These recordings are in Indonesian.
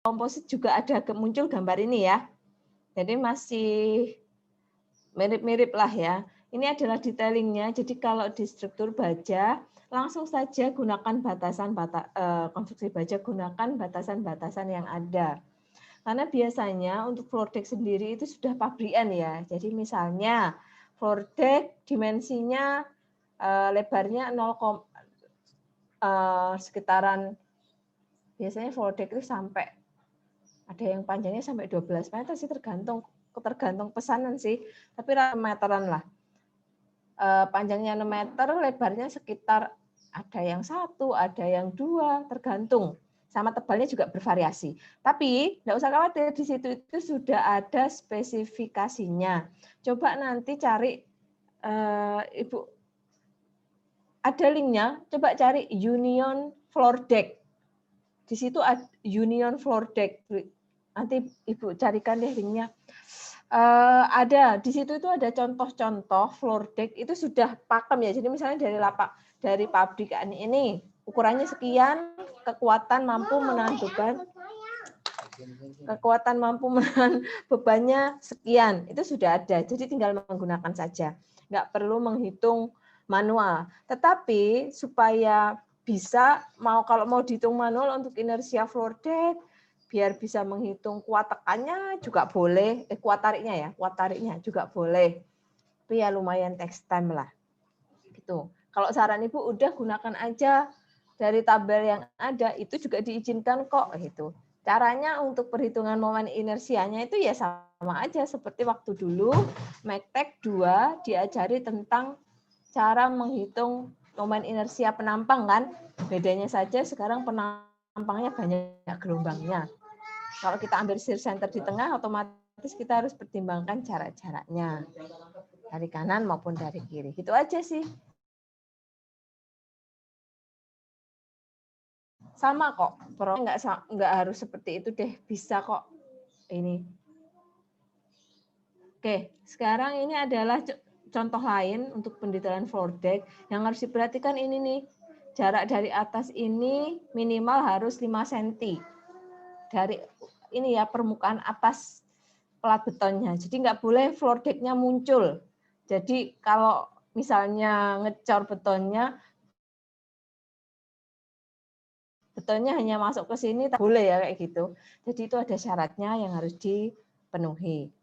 komposit juga ada muncul gambar ini ya. Jadi masih mirip-mirip lah ya. Ini adalah detailingnya. Jadi kalau di struktur baja, langsung saja gunakan konstruksi baja, gunakan batasan-batasan yang ada. Karena biasanya untuk floor deck sendiri itu sudah pabrikan ya. Jadi misalnya floor deck dimensinya lebarnya 0, sekitaran, biasanya floor deck itu sampai ada yang panjangnya sampai 12 meter sih, tergantung pesanan sih, tapi meteran lah. Panjangnya 6 meter, lebarnya sekitar ada yang 1, ada yang 2, tergantung. Sama tebalnya juga bervariasi. Tapi enggak usah khawatir, di situ itu sudah ada spesifikasinya. Coba nanti cari, Ibu, ada linknya, coba cari Union Floor Deck. Di situ ada Union Floor Deck. Nanti Ibu carikan deh linknya. Ada di situ itu ada contoh-contoh floor deck itu sudah pakem ya. Jadi misalnya dari pabrikan ini ukurannya sekian, kekuatan mampu menahan bebannya sekian, itu sudah ada. Jadi tinggal menggunakan saja, nggak perlu menghitung manual. Tetapi supaya bisa kalau mau dihitung manual untuk inersia floor deck, biar bisa menghitung kuat tekannya juga boleh, kuat tariknya juga boleh. Tapi ya lumayan takes time lah. Gitu. Kalau saran Ibu udah gunakan aja dari tabel yang ada, itu juga diizinkan kok gitu. Caranya untuk perhitungan momen inersianya itu ya sama aja seperti waktu dulu Mektek 2 diajari tentang cara menghitung momen inersia penampang kan. Bedanya saja sekarang penampangnya banyak gelombangnya. Kalau kita ambil shear center di tengah, otomatis kita harus pertimbangkan jarak-jaraknya dari kanan maupun dari kiri. Gitu aja sih. Sama kok, nggak harus seperti itu deh, bisa kok ini. Oke, sekarang ini adalah contoh lain untuk pendetailan floor deck. Yang harus diperhatikan ini nih, jarak dari atas ini minimal harus 5 cm. Dari ini ya, permukaan atas plat betonnya. Jadi nggak boleh floor deck-nya muncul. Jadi kalau misalnya ngecor betonnya hanya masuk ke sini, tak boleh ya kayak gitu. Jadi itu ada syaratnya yang harus dipenuhi.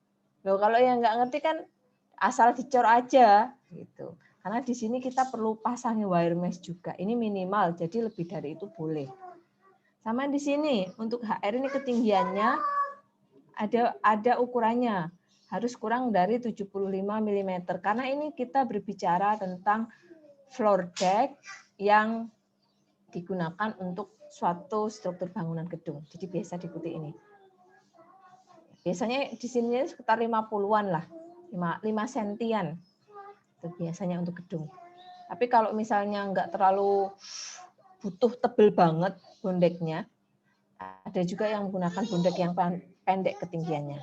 Loh, kalau yang nggak ngerti kan asal dicor aja gitu. Karena di sini kita perlu pasangnya wire mesh juga. Ini minimal, jadi lebih dari itu boleh. Sama di sini untuk HR ini ketinggiannya ada ukurannya, harus kurang dari 75 mm. Karena ini kita berbicara tentang floor deck yang digunakan untuk suatu struktur bangunan gedung. Jadi biasa diikuti ini. Biasanya di sini sekitar 50-an lah, 5 sentian. Itu biasanya untuk gedung. Tapi kalau misalnya nggak terlalu butuh tebel banget bondeknya, ada juga yang menggunakan bondek yang pendek ketinggiannya.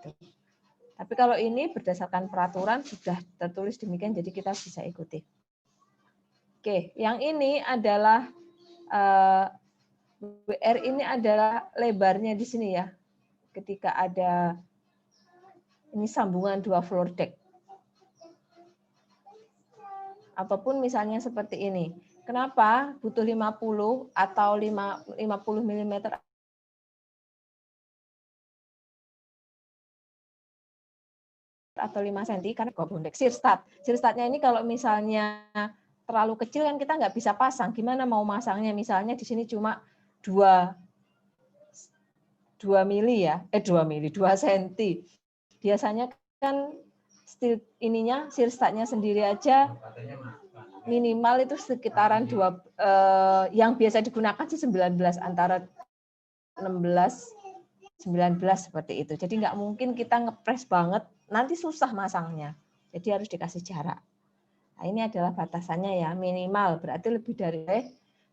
Gitu. Tapi kalau ini berdasarkan peraturan sudah tertulis demikian, jadi kita bisa ikuti. Oke, yang ini adalah WR ini adalah lebarnya di sini ya. Ketika ada ini sambungan 2 floor deck. Ataupun misalnya seperti ini. Kenapa butuh 50 atau 50 mm atau 5 cm karena bondek sirstat. Sirstatnya ini kalau misalnya terlalu kecil kan kita nggak bisa pasang. Gimana mau masangnya? Misalnya di sini cuma 2 mili ya, 2 cm. Biasanya kan steel ininya sirstatnya sendiri aja minimal itu sekitaran yang biasa digunakan sih 19, antara 16 19 seperti itu. Jadi nggak mungkin kita ngepres banget, nanti susah masangnya. Jadi harus dikasih jarak. Nah, ini adalah batasannya ya, minimal berarti lebih dari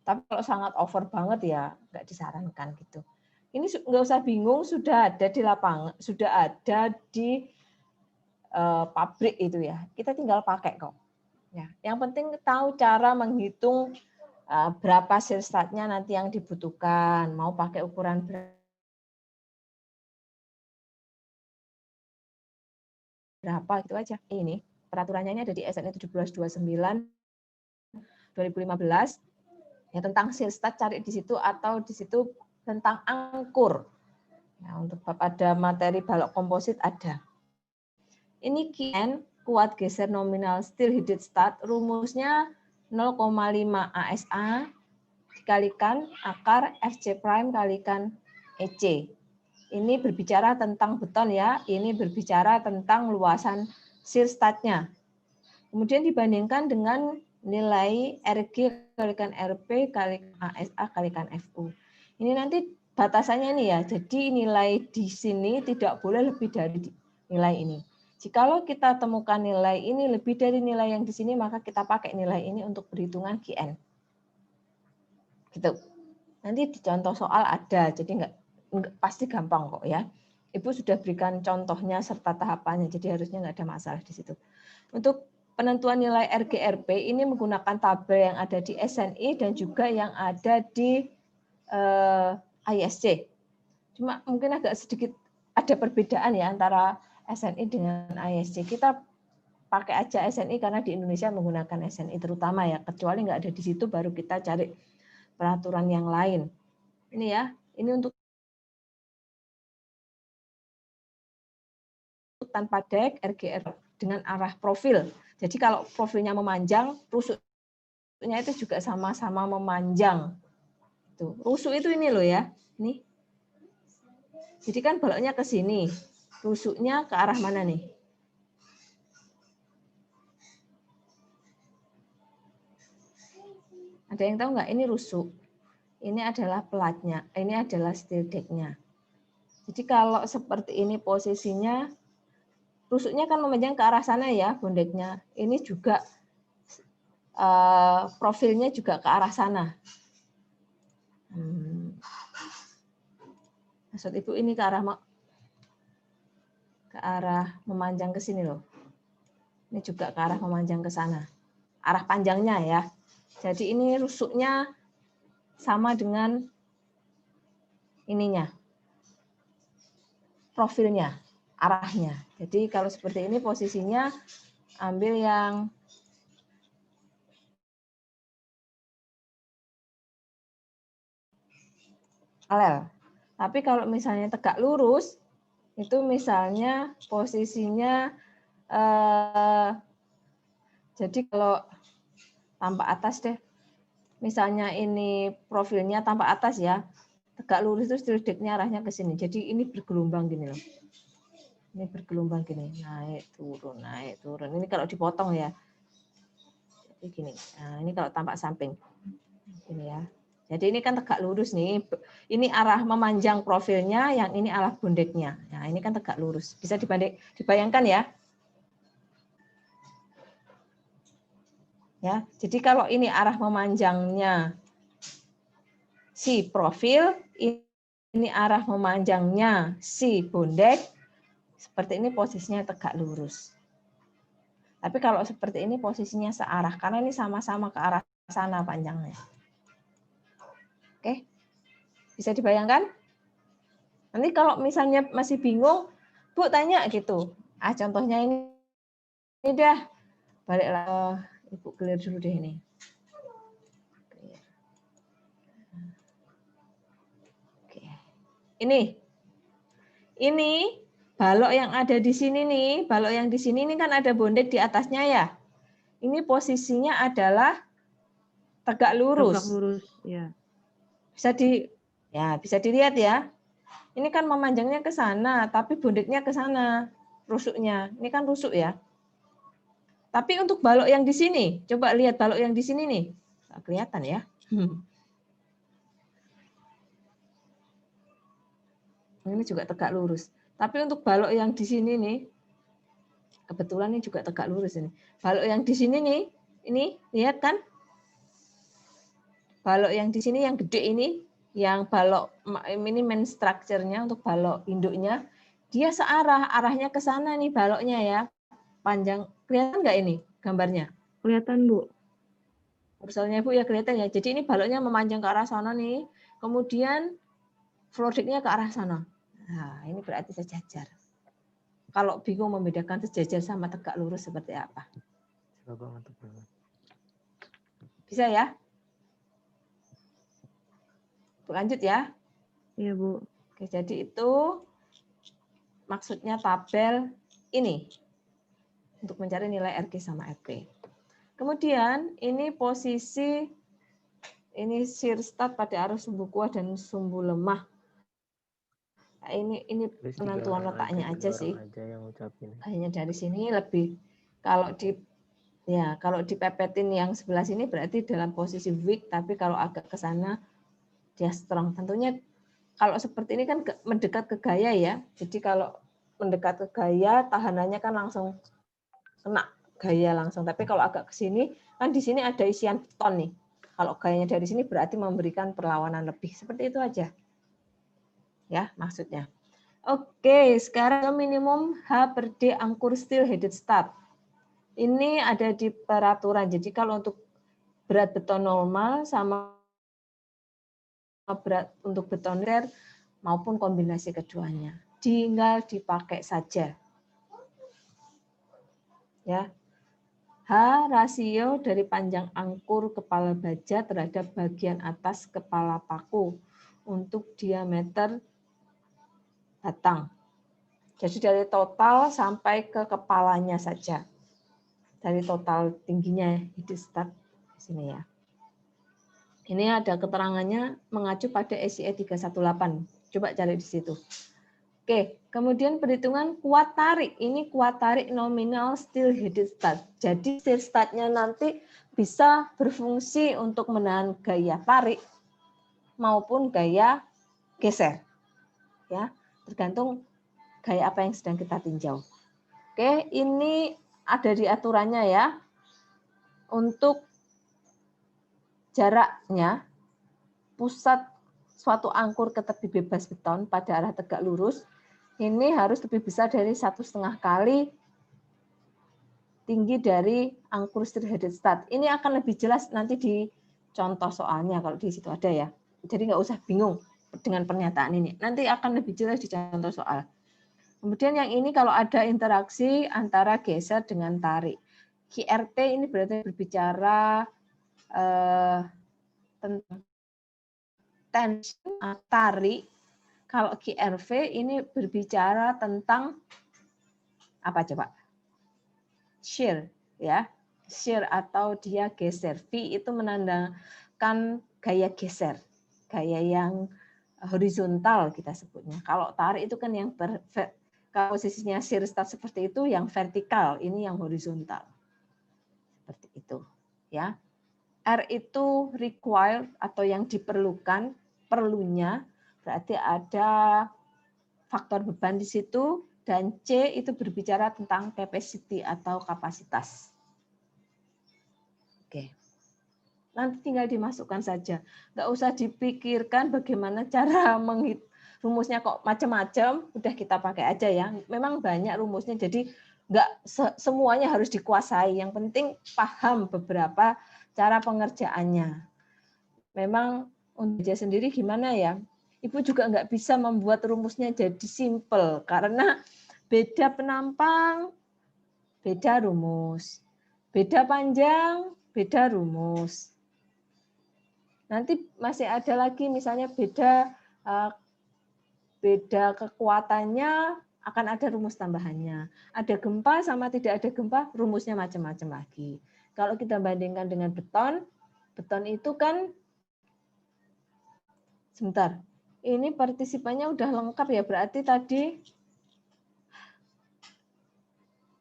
tapi kalau sangat over banget ya nggak disarankan gitu. Ini nggak usah bingung, sudah ada di lapangan, sudah ada di pabrik itu ya. Kita tinggal pakai kok. Ya, yang penting tahu cara menghitung berapa shear statnya nanti yang dibutuhkan, mau pakai ukuran berapa. berapa gitu aja. Ini peraturannya ini ada di SNI 1729 2015 ya, tentang sales start cari di situ, atau di situ tentang angkur. Ya, untuk bab ada materi balok komposit ada. Ini QN, kuat geser nominal steel heated start, rumusnya 0,5 ASA dikalikan akar FC prime kalikan EC. Ini berbicara tentang beton ya, ini berbicara tentang luasan shear start-nya. Kemudian dibandingkan dengan nilai RG kalikan RP kalikan ASA kalikan FU. Ini nanti batasannya nih ya, jadi nilai di sini tidak boleh lebih dari nilai ini. Jikalau kita temukan nilai ini lebih dari nilai yang di sini, maka kita pakai nilai ini untuk perhitungan GN. Gitu. Nanti di contoh soal ada, jadi enggak pasti gampang kok ya. Ibu sudah berikan contohnya serta tahapannya, jadi harusnya enggak ada masalah di situ. Untuk penentuan nilai RGRP ini menggunakan tabel yang ada di SNI dan juga yang ada di ISC. Cuma mungkin agak sedikit ada perbedaan ya antara SNI dengan ISC. Kita pakai aja SNI karena di Indonesia menggunakan SNI terutama ya, kecuali nggak ada di situ baru kita cari peraturan yang lain. Ini ya, ini untuk tanpa dek RGR dengan arah profil. Jadi kalau profilnya memanjang, rusuknya itu juga sama-sama memanjang. Tuh, rusuk itu ini loh ya. Nih. Jadi kan baloknya ke sini. Rusuknya ke arah mana nih? Ada yang tahu nggak? Ini rusuk. Ini adalah pelatnya. Ini adalah steel deck-nya. Jadi kalau seperti ini posisinya, rusuknya kan memanjang ke arah sana ya, bondeknya. Ini juga profilnya juga ke arah sana. Maksud Ibu ini ke arah memanjang ke sini loh. Ini juga ke arah memanjang ke sana. Arah panjangnya ya. Jadi ini rusuknya sama dengan ininya. Profilnya, arahnya. Jadi kalau seperti ini posisinya ambil yang paralel. Tapi kalau misalnya tegak lurus, itu misalnya posisinya jadi kalau tampak atas deh, misalnya ini profilnya tampak atas ya, tegak lurus itu steel deck-nya arahnya ke sini. Jadi ini bergelombang gini loh. Ini bergelombang gini, naik turun. Ini kalau dipotong ya. Jadi gini. Nah, ini kalau tampak samping. Gini ya. Jadi ini kan tegak lurus nih. Ini arah memanjang profilnya, yang ini arah bondeknya. Nah, ini kan tegak lurus. Bisa dibayangkan ya. Ya, jadi kalau ini arah memanjangnya si profil, ini arah memanjangnya si bondek, seperti ini posisinya tegak lurus. Tapi kalau seperti ini posisinya searah, karena ini sama-sama ke arah sana panjangnya. Oke, bisa dibayangkan? Nanti kalau misalnya masih bingung, Bu tanya gitu. Contohnya ini dah, baliklah Ibu clear dulu deh ini. Oke. Ini balok yang ada di sini nih, balok yang di sini ini kan ada bondek di atasnya ya. Ini posisinya adalah tegak lurus. Tegak lurus, ya. Bisa dilihat ya. Ini kan memanjangnya ke sana, tapi bondeknya ke sana, rusuknya. Ini kan rusuk ya. Tapi untuk balok yang di sini, coba lihat balok yang di sini nih. Nggak kelihatan ya. Ini juga tegak lurus. Tapi untuk balok yang di sini nih, kebetulan ini juga tegak lurus ini. Balok yang di sini nih, ini lihat kan? Balok yang di sini yang gede ini, yang balok ini main structure-nya untuk balok induknya, dia searah, arahnya ke sana nih baloknya ya. Panjang, kelihatan nggak ini gambarnya? Kelihatan, Bu. Misalnya Bu ya kelihatan ya. Jadi ini baloknya memanjang ke arah sana nih. Kemudian floor deck-nya ke arah sana. Nah, ini berarti sejajar. Kalau bingung membedakan sejajar sama tegak lurus seperti apa? Bisa ya? Lanjut ya. Iya, Bu. Oke, jadi itu maksudnya tabel ini untuk mencari nilai RG sama RP. Kemudian ini posisi ini shear start pada arus sumbu kuat dan sumbu lemah. Nah, ini penentuan letaknya aja sih. Hanya dari sini lebih kalau dipepetin yang sebelah sini berarti dalam posisi weak, tapi kalau agak ke sana dia strong. Tentunya kalau seperti ini kan mendekat ke gaya ya. Jadi kalau mendekat ke gaya tahanannya kan langsung kena gaya langsung. Tapi kalau agak ke sini kan di sini ada isian beton nih. Kalau gayanya dari sini berarti memberikan perlawanan lebih. Seperti itu aja. Ya, maksudnya. Oke, sekarang minimum H per D angkur steel headed stud. Ini ada di peraturan. Jadi kalau untuk berat beton normal sama berat untuk beton rare maupun kombinasi keduanya, tinggal dipakai saja. Ya. H rasio dari panjang angkur kepala baja terhadap bagian atas kepala paku untuk diameter batang. Jadi dari total sampai ke kepalanya saja. Dari total tingginya head start di sini ya. Ini ada keterangannya mengacu pada SIE 318. Coba cari di situ. Oke, kemudian perhitungan kuat tarik. Ini kuat tarik nominal steel headed stud. Jadi steel studnya nanti bisa berfungsi untuk menahan gaya tarik maupun gaya geser. Ya, tergantung gaya apa yang sedang kita tinjau. Oke, ini ada di aturannya ya. Untuk jaraknya pusat suatu angkur ke tepi bebas beton pada arah tegak lurus ini harus lebih besar dari 1,5 kali tinggi dari angkur steel headed stud. Ini akan lebih jelas nanti di contoh soalnya kalau di situ ada ya. Jadi nggak usah bingung dengan pernyataan ini. Nanti akan lebih jelas di contoh soal. Kemudian yang ini kalau ada interaksi antara geser dengan tarik. QRT ini berarti berbicara tentang tension, tarik. Kalau QRV ini berbicara tentang apa coba? Shear, ya. Shear atau dia geser. V itu menandakan gaya geser, gaya yang horizontal kita sebutnya. Kalau tarik itu kan yang kalau posisinya shear start seperti itu yang vertikal, ini yang horizontal. Seperti itu, ya. R itu required atau yang diperlukan, perlunya berarti ada faktor beban di situ, dan C itu berbicara tentang capacity atau kapasitas. Oke. Nanti tinggal dimasukkan saja. Nggak usah dipikirkan bagaimana cara rumusnya kok macam-macam, udah kita pakai aja ya. Memang banyak rumusnya, jadi nggak semuanya harus dikuasai. Yang penting paham beberapa cara pengerjaannya. Memang untuk dia sendiri gimana ya? Ibu juga nggak bisa membuat rumusnya jadi simple karena beda penampang, beda rumus. Beda panjang, beda rumus. Nanti masih ada lagi misalnya beda kekuatannya akan ada rumus tambahannya. Ada gempa sama tidak ada gempa, rumusnya macam-macam lagi. Kalau kita bandingkan dengan beton, beton itu kan sebentar. Ini partisipannya udah lengkap ya, berarti tadi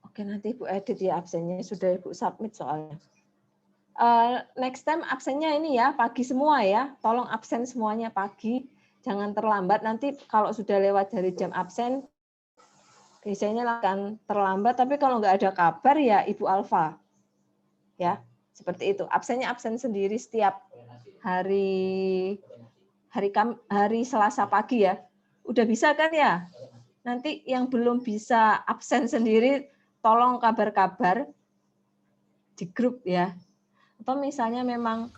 oke nanti Ibu edit ya absennya, sudah Ibu submit soalnya. Next time absennya ini ya, pagi semua ya. Tolong absen semuanya pagi, jangan terlambat. Nanti kalau sudah lewat dari jam absen, biasanya akan terlambat. Tapi kalau nggak ada kabar ya Ibu Alfa. Ya, seperti itu. Absennya absen sendiri setiap hari Selasa pagi ya. Udah bisa kan ya? Nanti yang belum bisa absen sendiri, tolong kabar-kabar di grup ya. Atau misalnya memang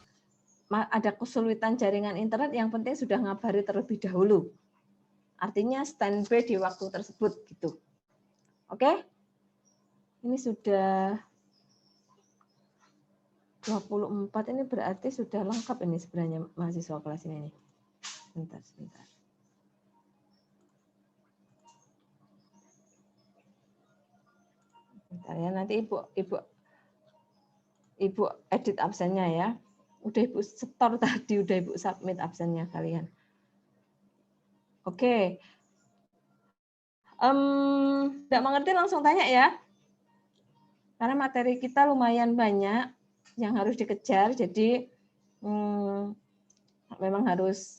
ada kesulitan jaringan internet, yang penting sudah ngabari terlebih dahulu. Artinya standby di waktu tersebut gitu. Oke? Ini sudah 24, ini berarti sudah lengkap ini sebenarnya mahasiswa kelas ini. Sebentar. Bentar ya, nanti Ibu edit absennya ya. Udah Ibu setor tadi, udah Ibu submit absennya kalian. Oke. Tidak mengerti langsung tanya ya. Karena materi kita lumayan banyak yang harus dikejar, jadi memang harus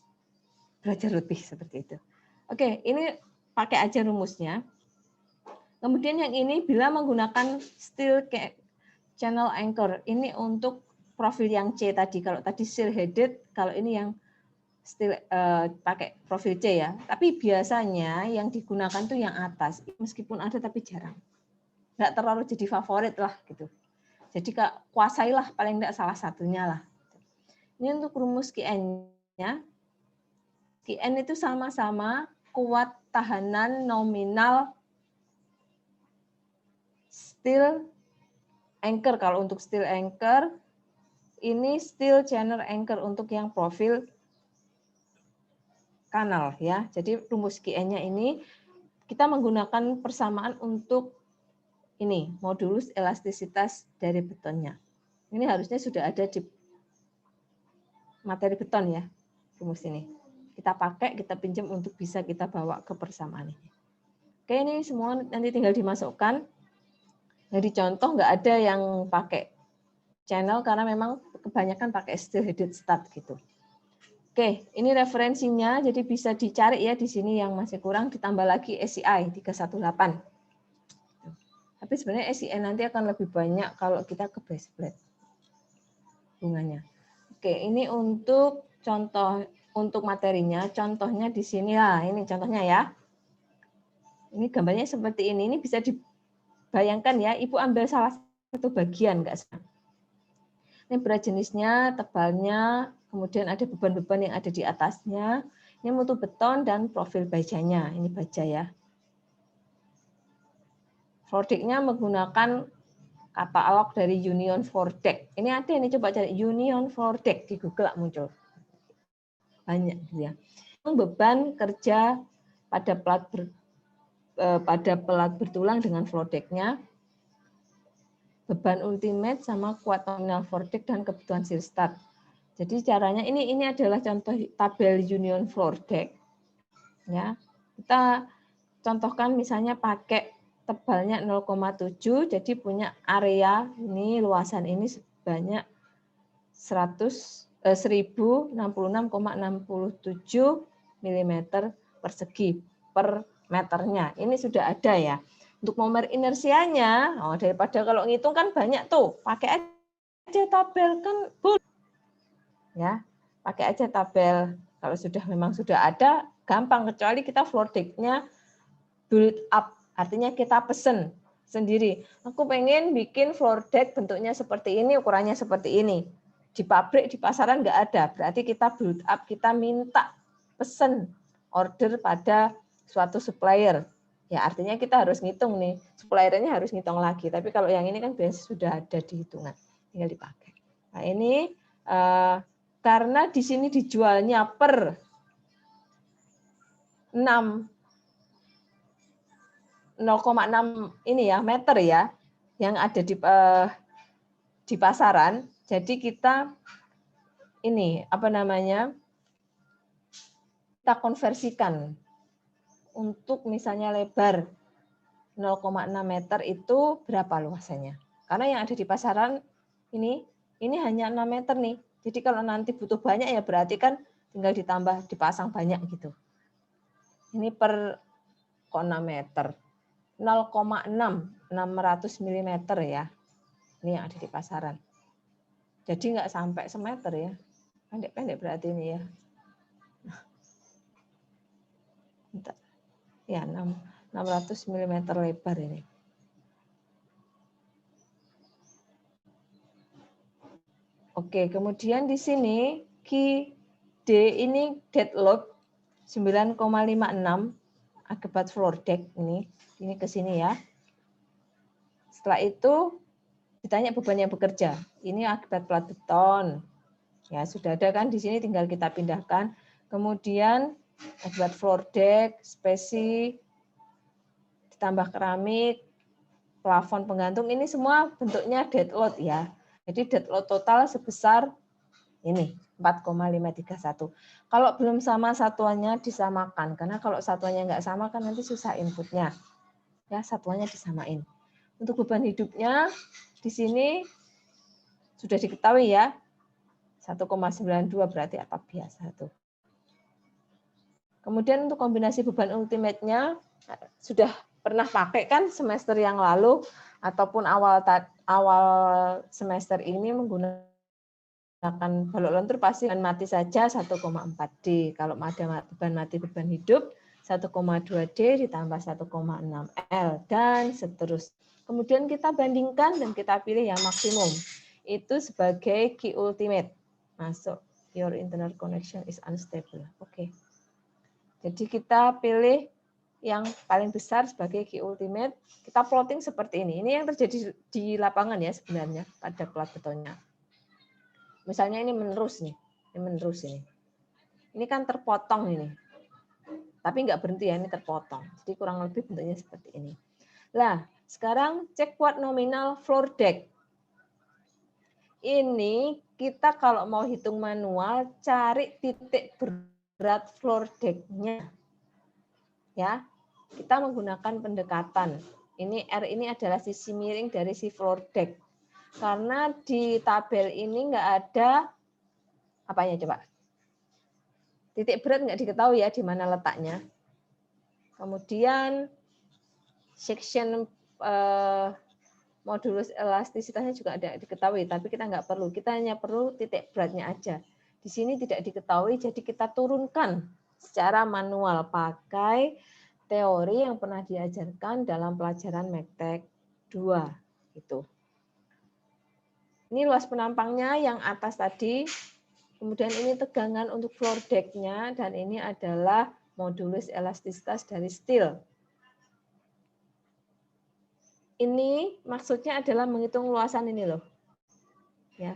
belajar lebih seperti itu. Oke, ini pakai aja rumusnya. Kemudian yang ini bila menggunakan still channel anchor, ini untuk profil yang C tadi. Kalau tadi still headed, kalau ini yang still pakai profil C ya. Tapi biasanya yang digunakan tuh yang atas, meskipun ada tapi jarang. Nggak terlalu jadi favorit lah gitu. Jadi kuasailah paling tidak salah satunya lah. Ini untuk rumus QN-nya. QN itu sama-sama kuat tahanan nominal still anchor. Kalau untuk still anchor, ini still channel anchor untuk yang profil kanal ya. Jadi rumus QN-nya ini kita menggunakan persamaan untuk ini modulus elastisitas dari betonnya. Ini harusnya sudah ada di materi beton ya, rumus ini. Kita pakai, kita pinjam untuk bisa kita bawa ke persamaan ini. Oke, ini semua nanti tinggal dimasukkan. Jadi contoh nggak ada yang pakai channel karena memang kebanyakan pakai still headed stat gitu. Oke, ini referensinya, jadi bisa dicari ya di sini yang masih kurang, ditambah lagi SCI 318. Tapi sebenarnya SCI nanti akan lebih banyak kalau kita ke base plate bunganya. Oke, ini untuk contoh untuk materinya, contohnya di sini lah, ini contohnya ya. Ini gambarnya seperti ini. Ini bisa dibayangkan ya, Ibu ambil salah satu bagian enggak salah. Ini berat jenisnya, tebalnya, kemudian ada beban-beban yang ada di atasnya. Ini mutu beton dan profil bajanya. Ini baja ya. Floor-deck-nya menggunakan katalog dari Union Floor-deck. Ini ada ini coba cari Union Floor-deck di Google muncul. Banyak gitu ya. Beban kerja pada pelat bertulang dengan floor-deck-nya, beban ultimate sama kuat nominal floor-deck dan kebutuhan shear start. Jadi caranya ini adalah contoh tabel Union Floor-deck. Ya. Kita contohkan misalnya pakai tebalnya 0,7, jadi punya area ini luasan ini sebanyak 1066,67 mm persegi per meternya. Ini sudah ada ya. Untuk momen inersianya, daripada kalau ngitung kan banyak tuh, pakai aja tabel kan ya, pakai aja tabel. Kalau memang sudah ada, gampang, kecuali kita floor deck-nya build up. Artinya kita pesen sendiri. Aku pengen bikin floor deck bentuknya seperti ini, ukurannya seperti ini. Di pabrik, di pasaran nggak ada. Berarti kita build up, kita minta pesen order pada suatu supplier. Ya artinya kita harus ngitung nih. Suppliernya harus ngitung lagi. Tapi kalau yang ini kan biasanya sudah ada di hitungan. Tinggal dipakai. Nah ini karena di sini dijualnya per 0,6 ini ya meter ya yang ada di pasaran. Jadi kita ini kita konversikan untuk misalnya lebar 0,6 meter itu berapa luasannya? Karena yang ada di pasaran ini hanya 6 meter nih. Jadi kalau nanti butuh banyak ya berarti kan tinggal ditambah dipasang banyak gitu. Ini per 6 meter. 0,6 600 mm ya. Ini yang ada di pasaran. Jadi nggak sampai semeter ya. Pendek-pendek berarti ini ya. Ya, 600 mm lebar ini. Oke, kemudian di sini QD ini dead load 9,56 akibat floor deck ini ke sini ya. Setelah itu ditanya beban yang bekerja. Ini akibat plat beton. Ya, sudah ada kan di sini, tinggal kita pindahkan. Kemudian akibat floor deck, spesi, ditambah keramik, plafon penggantung, ini semua bentuknya dead load ya. Jadi dead load total sebesar ini 4,531. Kalau belum sama satuannya disamakan, karena kalau satuannya nggak sama kan nanti susah inputnya. Ya, satuannya disamain. Untuk beban hidupnya di sini sudah diketahui ya, 1,92 berarti atap biasa tuh. Kemudian untuk kombinasi beban ultimate-nya sudah pernah pakai kan semester yang lalu ataupun awal semester ini menggunakan balok lentur pasti beban mati saja 1,4D. Kalau ada beban mati beban hidup 1,2D ditambah 1,6L dan seterusnya. Kemudian kita bandingkan dan kita pilih yang maksimum. Itu sebagai key ultimate. Masuk, your internal connection is unstable. Oke. Jadi kita pilih yang paling besar sebagai key ultimate. Kita plotting seperti ini. Ini yang terjadi di lapangan ya sebenarnya pada plat betonnya. Misalnya ini menerus nih. Ini menerus ini. Ini kan terpotong ini. Tapi nggak berhenti ya, ini terpotong. Jadi kurang lebih bentuknya seperti ini. Nah, sekarang cek kuat nominal floor deck. Ini kita kalau mau hitung manual, cari titik berat floor deck-nya. Ya, kita menggunakan pendekatan. Ini R ini adalah sisi miring dari si floor deck. Karena di tabel ini nggak ada apanya coba. Titik berat nggak diketahui ya di mana letaknya. Kemudian section modulus elastisitasnya juga ada diketahui, tapi kita nggak perlu. Kita hanya perlu titik beratnya aja. Di sini tidak diketahui, jadi kita turunkan secara manual pakai teori yang pernah diajarkan dalam pelajaran Mektek 2. Gitu. Ini luas penampangnya yang atas tadi. Kemudian ini tegangan untuk floor deck-nya, dan ini adalah modulus elastisitas dari steel. Ini maksudnya adalah menghitung luasan ini loh. Ya.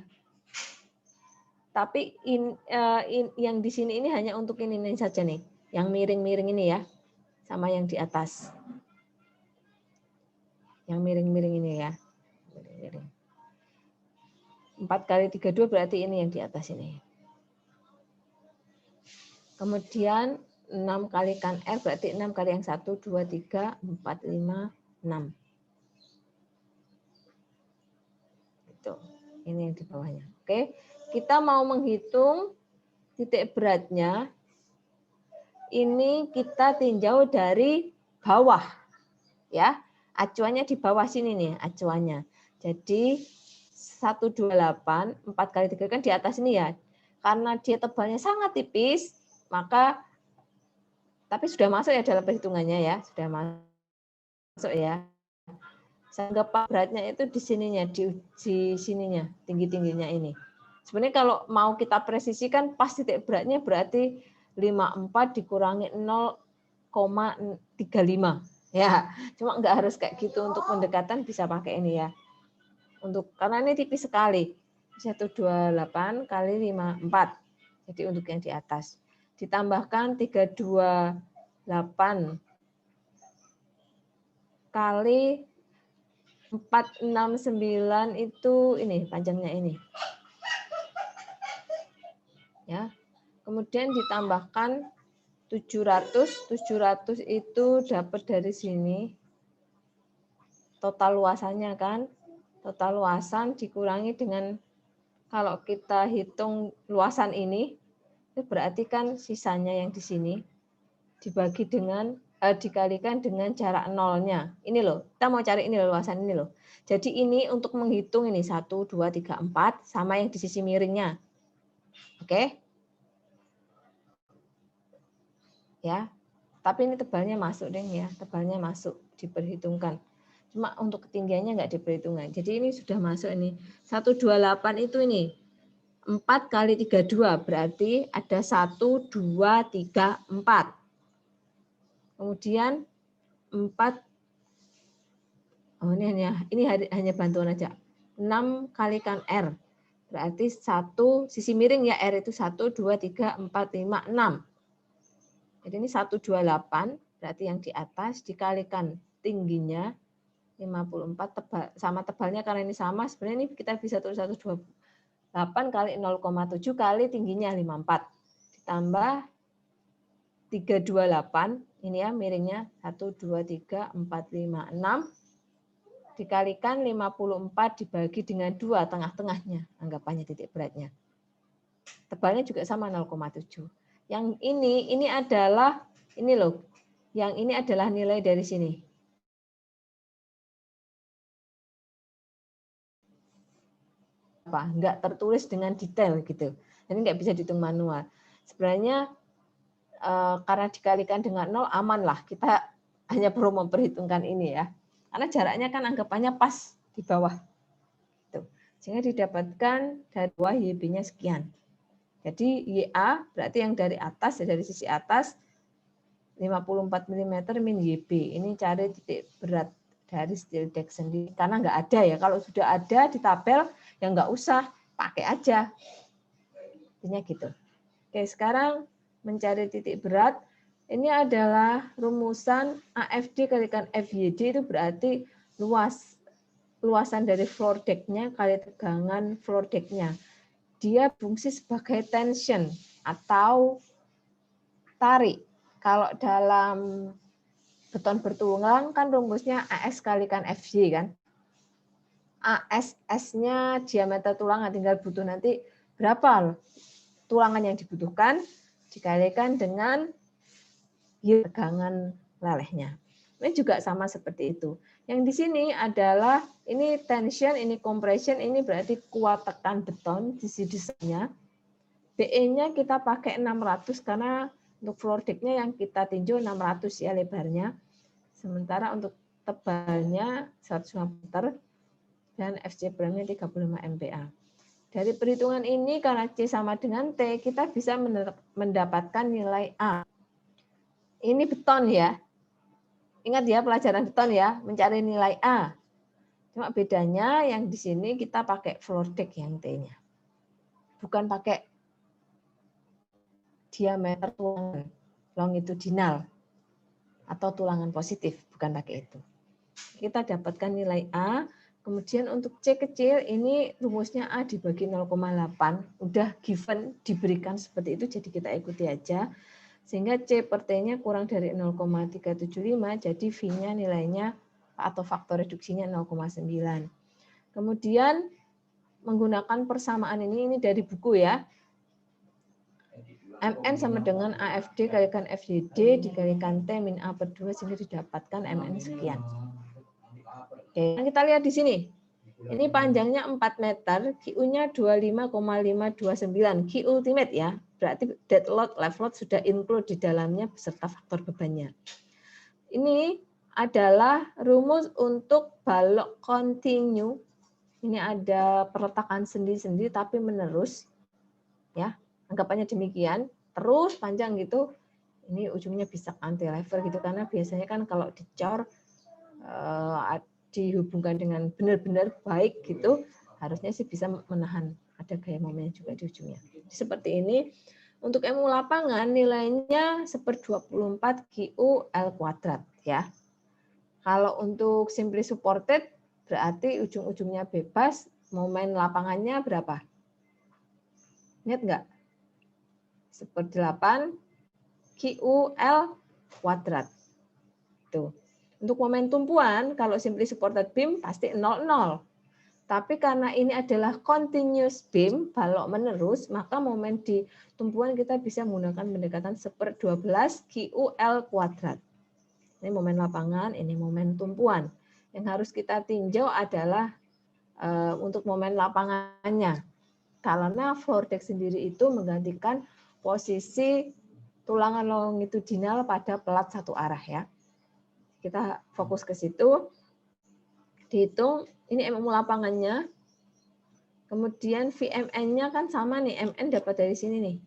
Tapi yang di sini ini hanya untuk ini saja nih. Yang miring-miring ini ya. Sama yang di atas. Yang miring-miring ini ya. 4 kali 32 berarti ini yang di atas ini. Kemudian 6 kalikan R berarti 6 kali yang 1, 2, 3, 4, 5, 6. Itu. Ini yang di bawahnya. Oke. Kita mau menghitung titik beratnya. Ini kita tinjau dari bawah. Ya. Acuannya di bawah sini nih, acuannya. Jadi 128, 4 kali 3 kan di atas ini ya. Karena dia tebalnya sangat tipis, maka tapi sudah masuk ya dalam perhitungannya ya, sudah masuk ya. Sehingga beratnya itu di sininya, di sininya, tinggi-tingginya ini. Sebenarnya kalau mau kita presisikan pas titik beratnya berarti 54 dikurangi 0,35. Ya, cuma nggak harus kayak gitu, untuk pendekatan bisa pakai ini ya. Untuk karena ini tipis sekali. 128 kali 54. Jadi untuk yang di atas. Ditambahkan 328 kali 469 itu ini panjangnya ini. Ya. Kemudian ditambahkan 700 itu dapat dari sini. Total luasannya kan. Total luasan dikurangi dengan, kalau kita hitung luasan ini, itu berarti kan sisanya yang di sini dibagi dengan dikalikan dengan jarak nolnya. Ini loh, kita mau cari ini loh, luasan ini loh. Jadi ini untuk menghitung ini 1, 2, 3, 4 sama yang di sisi miringnya. Oke? Ya. Tapi ini tebalnya masuk deh ya, tebalnya masuk diperhitungkan. Cuma untuk ketinggiannya nggak diperhitungkan. Jadi ini sudah masuk ini. 128 itu ini 4 kali 32 berarti ada 1, 2, 3, 4. Kemudian 4 Oh, ini hanya bantuan aja. 6 kalikan R. Berarti sisi miring ya, R itu 1, 2, 3, 4, 5, 6. Jadi ini 128, berarti yang di atas dikalikan tingginya 54 sama tebalnya karena ini sama, sebenarnya ini kita bisa tulis 128 kali 0,7 kali tingginya 54. Ditambah 328, ini ya miringnya 1, 2, 3, 4, 5, 6. Dikalikan 54 dibagi dengan 2 tengah-tengahnya, anggapannya titik beratnya. Tebalnya juga sama 0,7. Yang ini adalah, ini loh, yang ini adalah nilai dari sini. Nggak tertulis dengan detail gitu. Jadi nggak bisa dihitung manual. Sebenarnya karena dikalikan dengan 0 aman lah. Kita hanya perlu memperhitungkan ini ya. Karena jaraknya kan anggapannya pas di bawah. Sehingga didapatkan dari bawah YB-nya sekian. Jadi YA berarti yang dari atas, dari sisi atas 54 mm min YB. Ini cari titik berat dari steel deck sendiri. Karena nggak ada ya. Kalau sudah ada di tabel, ya nggak usah, pakai aja. Intinya gitu. Oke, sekarang mencari titik berat. Ini adalah rumusan AFD kalikan FYD, itu berarti luasan dari floor deck-nya kali tegangan floor deck-nya. Dia fungsi sebagai tension atau tarik. Kalau dalam beton bertulang kan rumusnya AS kalikan FY kan. AS-nya diameter tulangan, tinggal butuh nanti berapa tulangan yang dibutuhkan dikalikan dengan tegangan lelehnya. Ini juga sama seperti itu. Yang di sini adalah ini tension, ini compression, ini berarti kuat tekan beton di sisi desainnya. BE-nya kita pakai 600 karena untuk floor deck-nya yang kita tinjau 600 ya lebarnya. Sementara untuk tebalnya 150 meter dan FC prime-nya 35 MPa. Dari perhitungan ini karena C sama dengan T, kita bisa mendapatkan nilai A. Ini beton ya. Ingat ya pelajaran beton ya, mencari nilai A. Cuma bedanya yang di sini kita pakai floor deck yang T-nya. Bukan pakai diameter tulangan longitudinal atau tulangan positif, bukan pakai itu. Kita dapatkan nilai A, kemudian untuk C kecil ini rumusnya A dibagi 0,8, udah given, diberikan seperti itu, jadi kita ikuti aja. Sehingga C per T-nya kurang dari 0,375, jadi V-nya nilainya atau faktor reduksinya 0,9. Kemudian menggunakan persamaan ini dari buku ya. MN sama dengan AFD kalikan FYD dikalikan T min A per 2 sehingga didapatkan MN sekian. Oke, kita lihat di sini. Ini panjangnya 4 meter, QU-nya 25,529, Q ultimate ya. Berarti dead load, live load sudah include di dalamnya beserta faktor bebannya. Ini adalah rumus untuk balok continue. Ini ada peletakan sendi-sendi tapi menerus. Ya, anggapannya demikian. Terus panjang gitu. Ini ujungnya bisa cantilever gitu karena biasanya kan kalau dicor dihubungkan dengan benar-benar baik gitu, harusnya sih bisa menahan, ada gaya momennya juga di ujungnya. Seperti ini. Untuk MU lapangan nilainya 1/24 QU L kuadrat ya. Kalau untuk simply supported berarti ujung-ujungnya bebas, momen lapangannya berapa? Ingat nggak? 1/8 QU L kuadrat. Tuh. Untuk momen tumpuan, kalau simply supported beam pasti 0,0. Tapi karena ini adalah continuous beam, balok menerus, maka momen di tumpuan kita bisa menggunakan pendekatan 1/12 QL kuadrat. Ini momen lapangan, ini momen tumpuan. Yang harus kita tinjau adalah untuk momen lapangannya. Karena floor deck sendiri itu menggantikan posisi tulangan longitudinal pada pelat satu arah ya. Kita fokus ke situ, dihitung ini MU lapangannya, kemudian VMN-nya kan sama nih, MN dapat dari sini nih,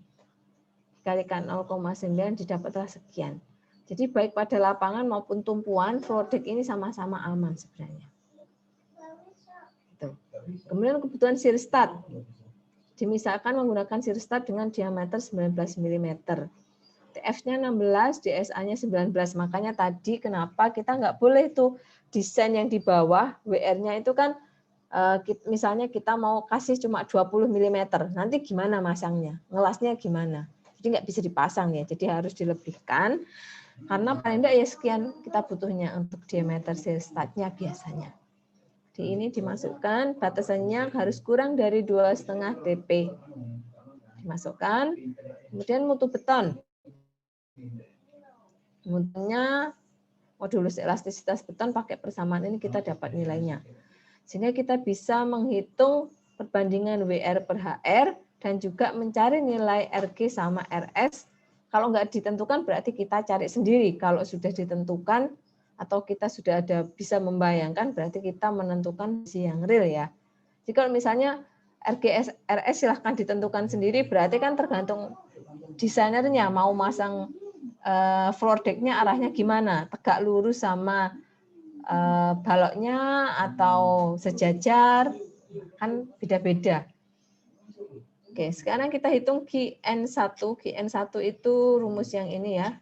dikalikan 0,9 didapatlah sekian. Jadi baik pada lapangan maupun tumpuan, floor deck ini sama-sama aman sebenarnya. Kemudian kebutuhan sirstat. Dimisalkan menggunakan sirstat dengan diameter 19 mm. TF-nya 16, DSA-nya 19. Makanya tadi kenapa kita nggak boleh tuh desain yang di bawah, WR-nya itu kan misalnya kita mau kasih cuma 20 mm. Nanti gimana masangnya? Ngelasnya gimana? Jadi nggak bisa dipasang ya. Jadi harus dilebihkan. Karena paling enggak ya sekian kita butuhnya untuk diameter sirstatnya biasanya. Di ini dimasukkan, batasannya harus kurang dari 2,5 dp. Dimasukkan, kemudian mutu beton. Mutunya modulus elastisitas beton pakai persamaan ini kita dapat nilainya. Sehingga kita bisa menghitung perbandingan WR per HR dan juga mencari nilai RG sama RS. Kalau nggak ditentukan berarti kita cari sendiri. Kalau sudah ditentukan atau kita sudah ada bisa membayangkan berarti kita menentukan posisi yang real ya. Jadi kalau misalnya RGS RS silahkan ditentukan sendiri berarti kan tergantung desainernya mau masang floor deck-nya arahnya gimana, tegak lurus sama baloknya atau sejajar, kan beda-beda. Oke, sekarang kita hitung QN1. QN1 itu rumus yang ini ya.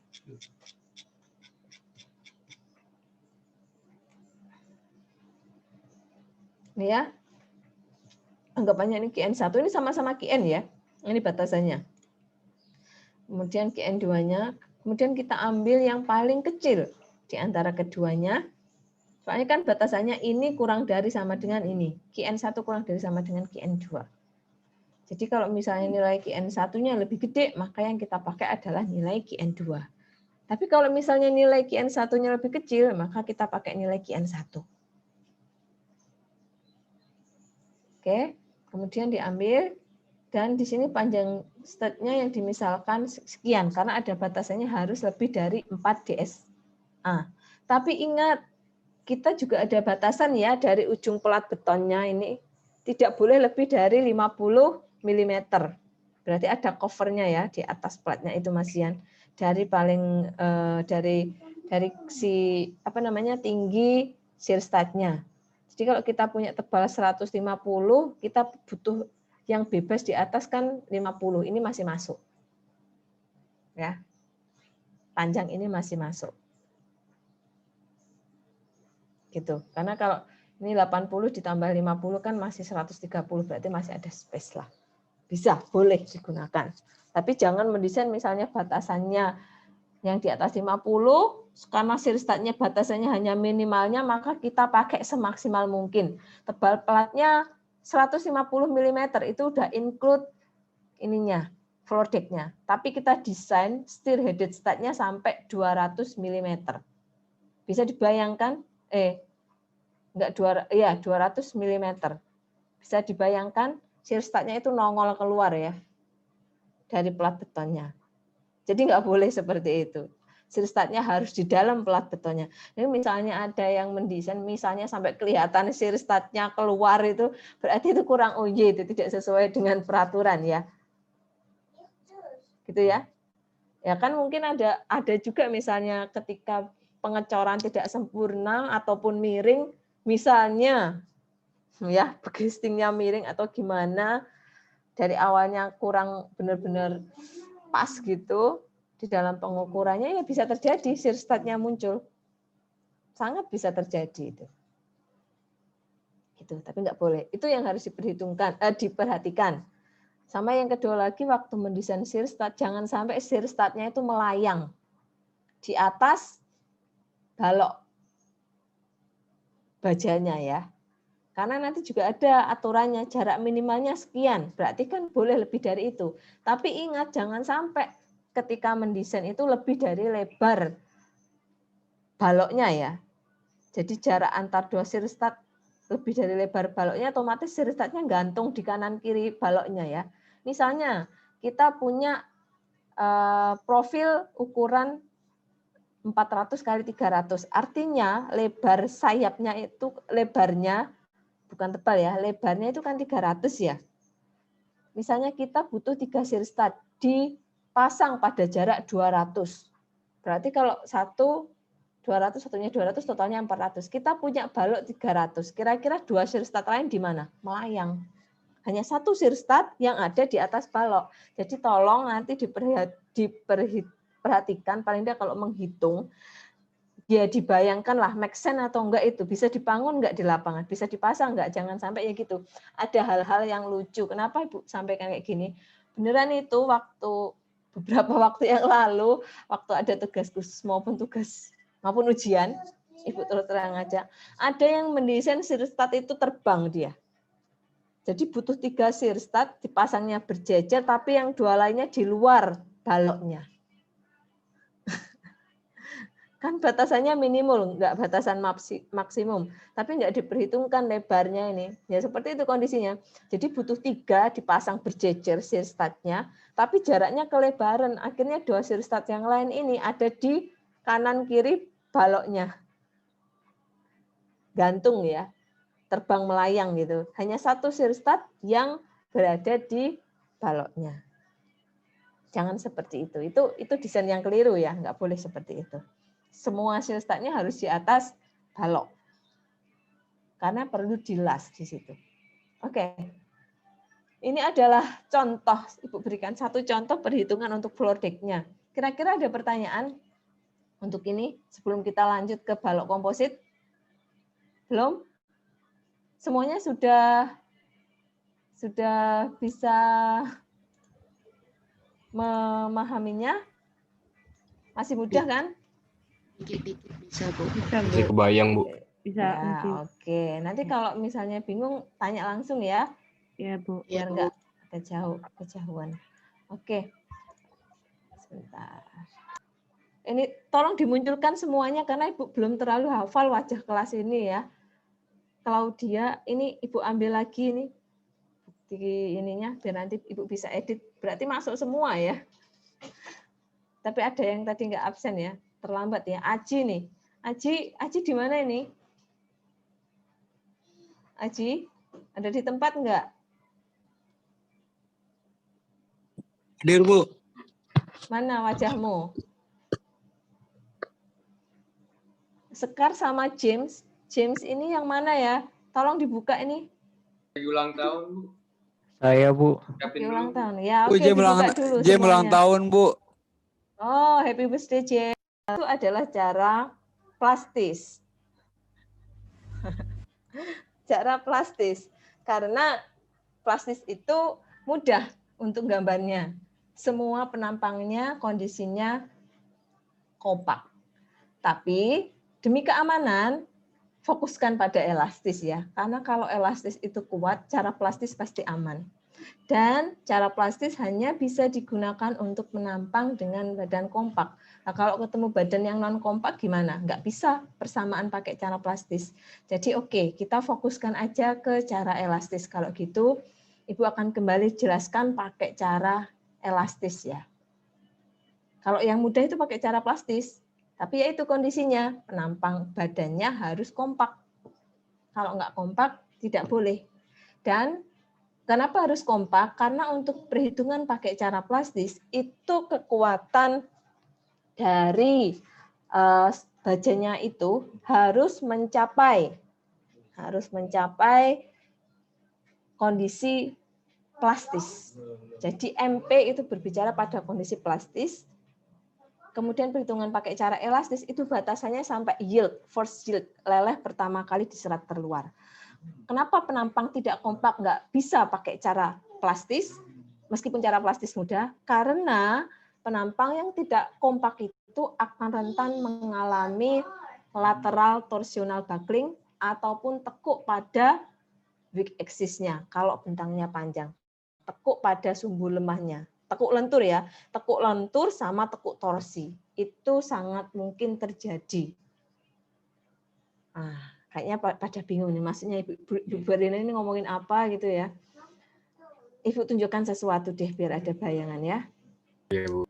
Ini ya. Anggapannya ini QN1, ini sama-sama QN ya. Ini batasannya. Kemudian QN2-nya, kemudian kita ambil yang paling kecil di antara keduanya. Soalnya kan batasannya ini kurang dari sama dengan ini. QN1 kurang dari sama dengan QN2. Jadi kalau misalnya nilai QN1-nya lebih gede, maka yang kita pakai adalah nilai QN2. Tapi kalau misalnya nilai QN1-nya lebih kecil, maka kita pakai nilai QN1. Oke, kemudian diambil, dan di sini panjang stat-nya yang dimisalkan sekian, karena ada batasannya harus lebih dari 4 DSA. Tapi ingat, kita juga ada batasan ya dari ujung pelat betonnya ini, tidak boleh lebih dari 50 mm. Berarti ada covernya ya di atas platnya itu Mas Ian. Dari paling dari si apa namanya tinggi sirstatnya. Jadi kalau kita punya tebal 150, kita butuh yang bebas di atas kan 50. Ini masih masuk. Ya. Panjang ini masih masuk. Gitu. Karena kalau ini 80 ditambah 50 kan masih 130, berarti masih ada space lah. Bisa, boleh digunakan. Tapi jangan mendesain misalnya batasannya yang di atas 50, karena sirstatnya batasannya hanya minimalnya, maka kita pakai semaksimal mungkin. Tebal pelatnya 150 mm, itu udah include ininya, floor deck-nya. Tapi kita desain spearheaded statnya sampai 200 mm. Bisa dibayangkan? Enggak 200 mm. Bisa dibayangkan sirstatnya itu nongol keluar ya dari plat betonnya. Jadi nggak boleh seperti itu. Sirstatnya harus di dalam plat betonnya. Ini misalnya ada yang mendesain misalnya sampai kelihatan sirstatnya keluar itu berarti itu kurang OY, itu tidak sesuai dengan peraturan ya. Gitu ya. Ya kan mungkin ada juga misalnya ketika pengecoran tidak sempurna ataupun miring misalnya ya begistingnya miring atau gimana dari awalnya kurang benar-benar pas gitu di dalam pengukurannya ya bisa terjadi sirstatnya muncul, sangat bisa terjadi itu gitu. Tapi nggak boleh, itu yang harus diperhatikan. Sama yang kedua lagi waktu mendesain sirstat, jangan sampai sirstatnya itu melayang di atas balok bajanya ya. Karena nanti juga ada aturannya, jarak minimalnya sekian, berarti kan boleh lebih dari itu. Tapi ingat, jangan sampai ketika mendesain itu lebih dari lebar baloknya ya. Jadi jarak antar dua sirstat lebih dari lebar baloknya, otomatis sirstatnya gantung di kanan kiri baloknya ya. Misalnya kita punya profil ukuran 400 kali 300, artinya lebar sayapnya itu lebarnya bukan tebal ya, lebarnya itu kan 300 ya. Misalnya kita butuh 3 sirstat dipasang pada jarak 200. Berarti kalau 1, 2, 200, satunya 200, totalnya 400. Kita punya balok 300. Kira-kira 2 sirstat lain di mana? Melayang. Hanya 1 sirstat yang ada di atas balok. Jadi tolong nanti diperhatikan, paling tidak kalau menghitung, ya dibayangkan lah make sense atau enggak itu. Bisa dibangun enggak di lapangan? Bisa dipasang enggak? Jangan sampai ya gitu. Ada hal-hal yang lucu. Kenapa Ibu sampaikan kayak gini? Beneran itu beberapa waktu yang lalu, waktu ada tugas khusus maupun ujian, Ibu terus terang aja, ada yang mendesain sirstat itu terbang dia. Jadi butuh 3 sirstat, dipasangnya berjejer, tapi yang 2 lainnya di luar baloknya. Kan batasannya minimal, enggak batasan maksimum, tapi enggak diperhitungkan lebarnya ini. Ya seperti itu kondisinya. Jadi butuh 3 dipasang berjejer sirstatnya, tapi jaraknya kelebaran. Akhirnya 2 sirstat yang lain ini ada di kanan kiri baloknya. Gantung ya, terbang melayang gitu. Hanya 1 sirstat yang berada di baloknya. Jangan seperti itu. Itu desain yang keliru ya, nggak boleh seperti itu. Semua sirstatnya harus di atas balok. Karena perlu dilas di situ. Oke. Ini adalah contoh, Ibu berikan 1 contoh perhitungan untuk floor deck-nya. Kira-kira ada pertanyaan untuk ini sebelum kita lanjut ke balok komposit? Belum? Semuanya sudah bisa memahaminya? Masih mudah kan? Dikit-dikit bisa, Bu. Bisa, Bu. Masih kebayang, Bu. Bisa. Ya, Masih. oke. Nanti kalau misalnya bingung, tanya langsung ya. Ya, Bu. Biar enggak kejauhan. Oke. Sebentar. Ini tolong dimunculkan semuanya karena Ibu belum terlalu hafal wajah kelas ini ya. Claudia, ini Ibu ambil lagi nih di ininya biar nanti Ibu bisa edit. Berarti masuk semua ya. Tapi ada yang tadi nggak absen ya, terlambat ya. Aji nih. Aji di mana ini? Aji, ada di tempat nggak? Hadir, Bu. Mana wajahmu? Sekar sama James. James ini yang mana ya? Tolong dibuka ini. Ulang tahun, Bu. Saya, Bu. Oke, ulang tahun. Ya, Bu, oke, dibuka dulu semuanya. ulang tahun, Bu. Oh, happy birthday, James. Itu adalah cara plastis. Cara plastis. Karena plastis itu mudah untuk gambarnya. Semua penampangnya, kondisinya kompak. Tapi demi keamanan, fokuskan pada elastis ya. Karena kalau elastis itu kuat, cara plastis pasti aman. Dan cara plastis hanya bisa digunakan untuk menampang dengan badan kompak. Nah, kalau ketemu badan yang non kompak gimana? Nggak bisa persamaan pakai cara plastis. Jadi oke, kita fokuskan aja ke cara elastis. Kalau gitu, Ibu akan kembali jelaskan pakai cara elastis ya. Kalau yang mudah itu pakai cara plastis. Tapi ya itu kondisinya, penampang badannya harus kompak. Kalau nggak kompak, tidak boleh. Dan kenapa harus kompak? Karena untuk perhitungan pakai cara plastis, itu kekuatan dari bajanya itu harus mencapai kondisi plastis. Jadi MP itu berbicara pada kondisi plastis. Kemudian perhitungan pakai cara elastis itu batasannya sampai yield, force yield, leleh pertama kali diserat keluar. Kenapa penampang tidak kompak nggak bisa pakai cara plastis, meskipun cara plastis mudah? Karena penampang yang tidak kompak itu akan rentan mengalami lateral torsional buckling ataupun tekuk pada weak axis-nya kalau bentangnya panjang. Tekuk pada sumbu lemahnya. Tekuk lentur ya, tekuk lentur sama tekuk torsi. Itu sangat mungkin terjadi. Nah, kayaknya pada bingung nih, maksudnya Ibu Rina ini ngomongin apa gitu ya. Ibu tunjukkan sesuatu deh biar ada bayangan ya. Iya, Bu.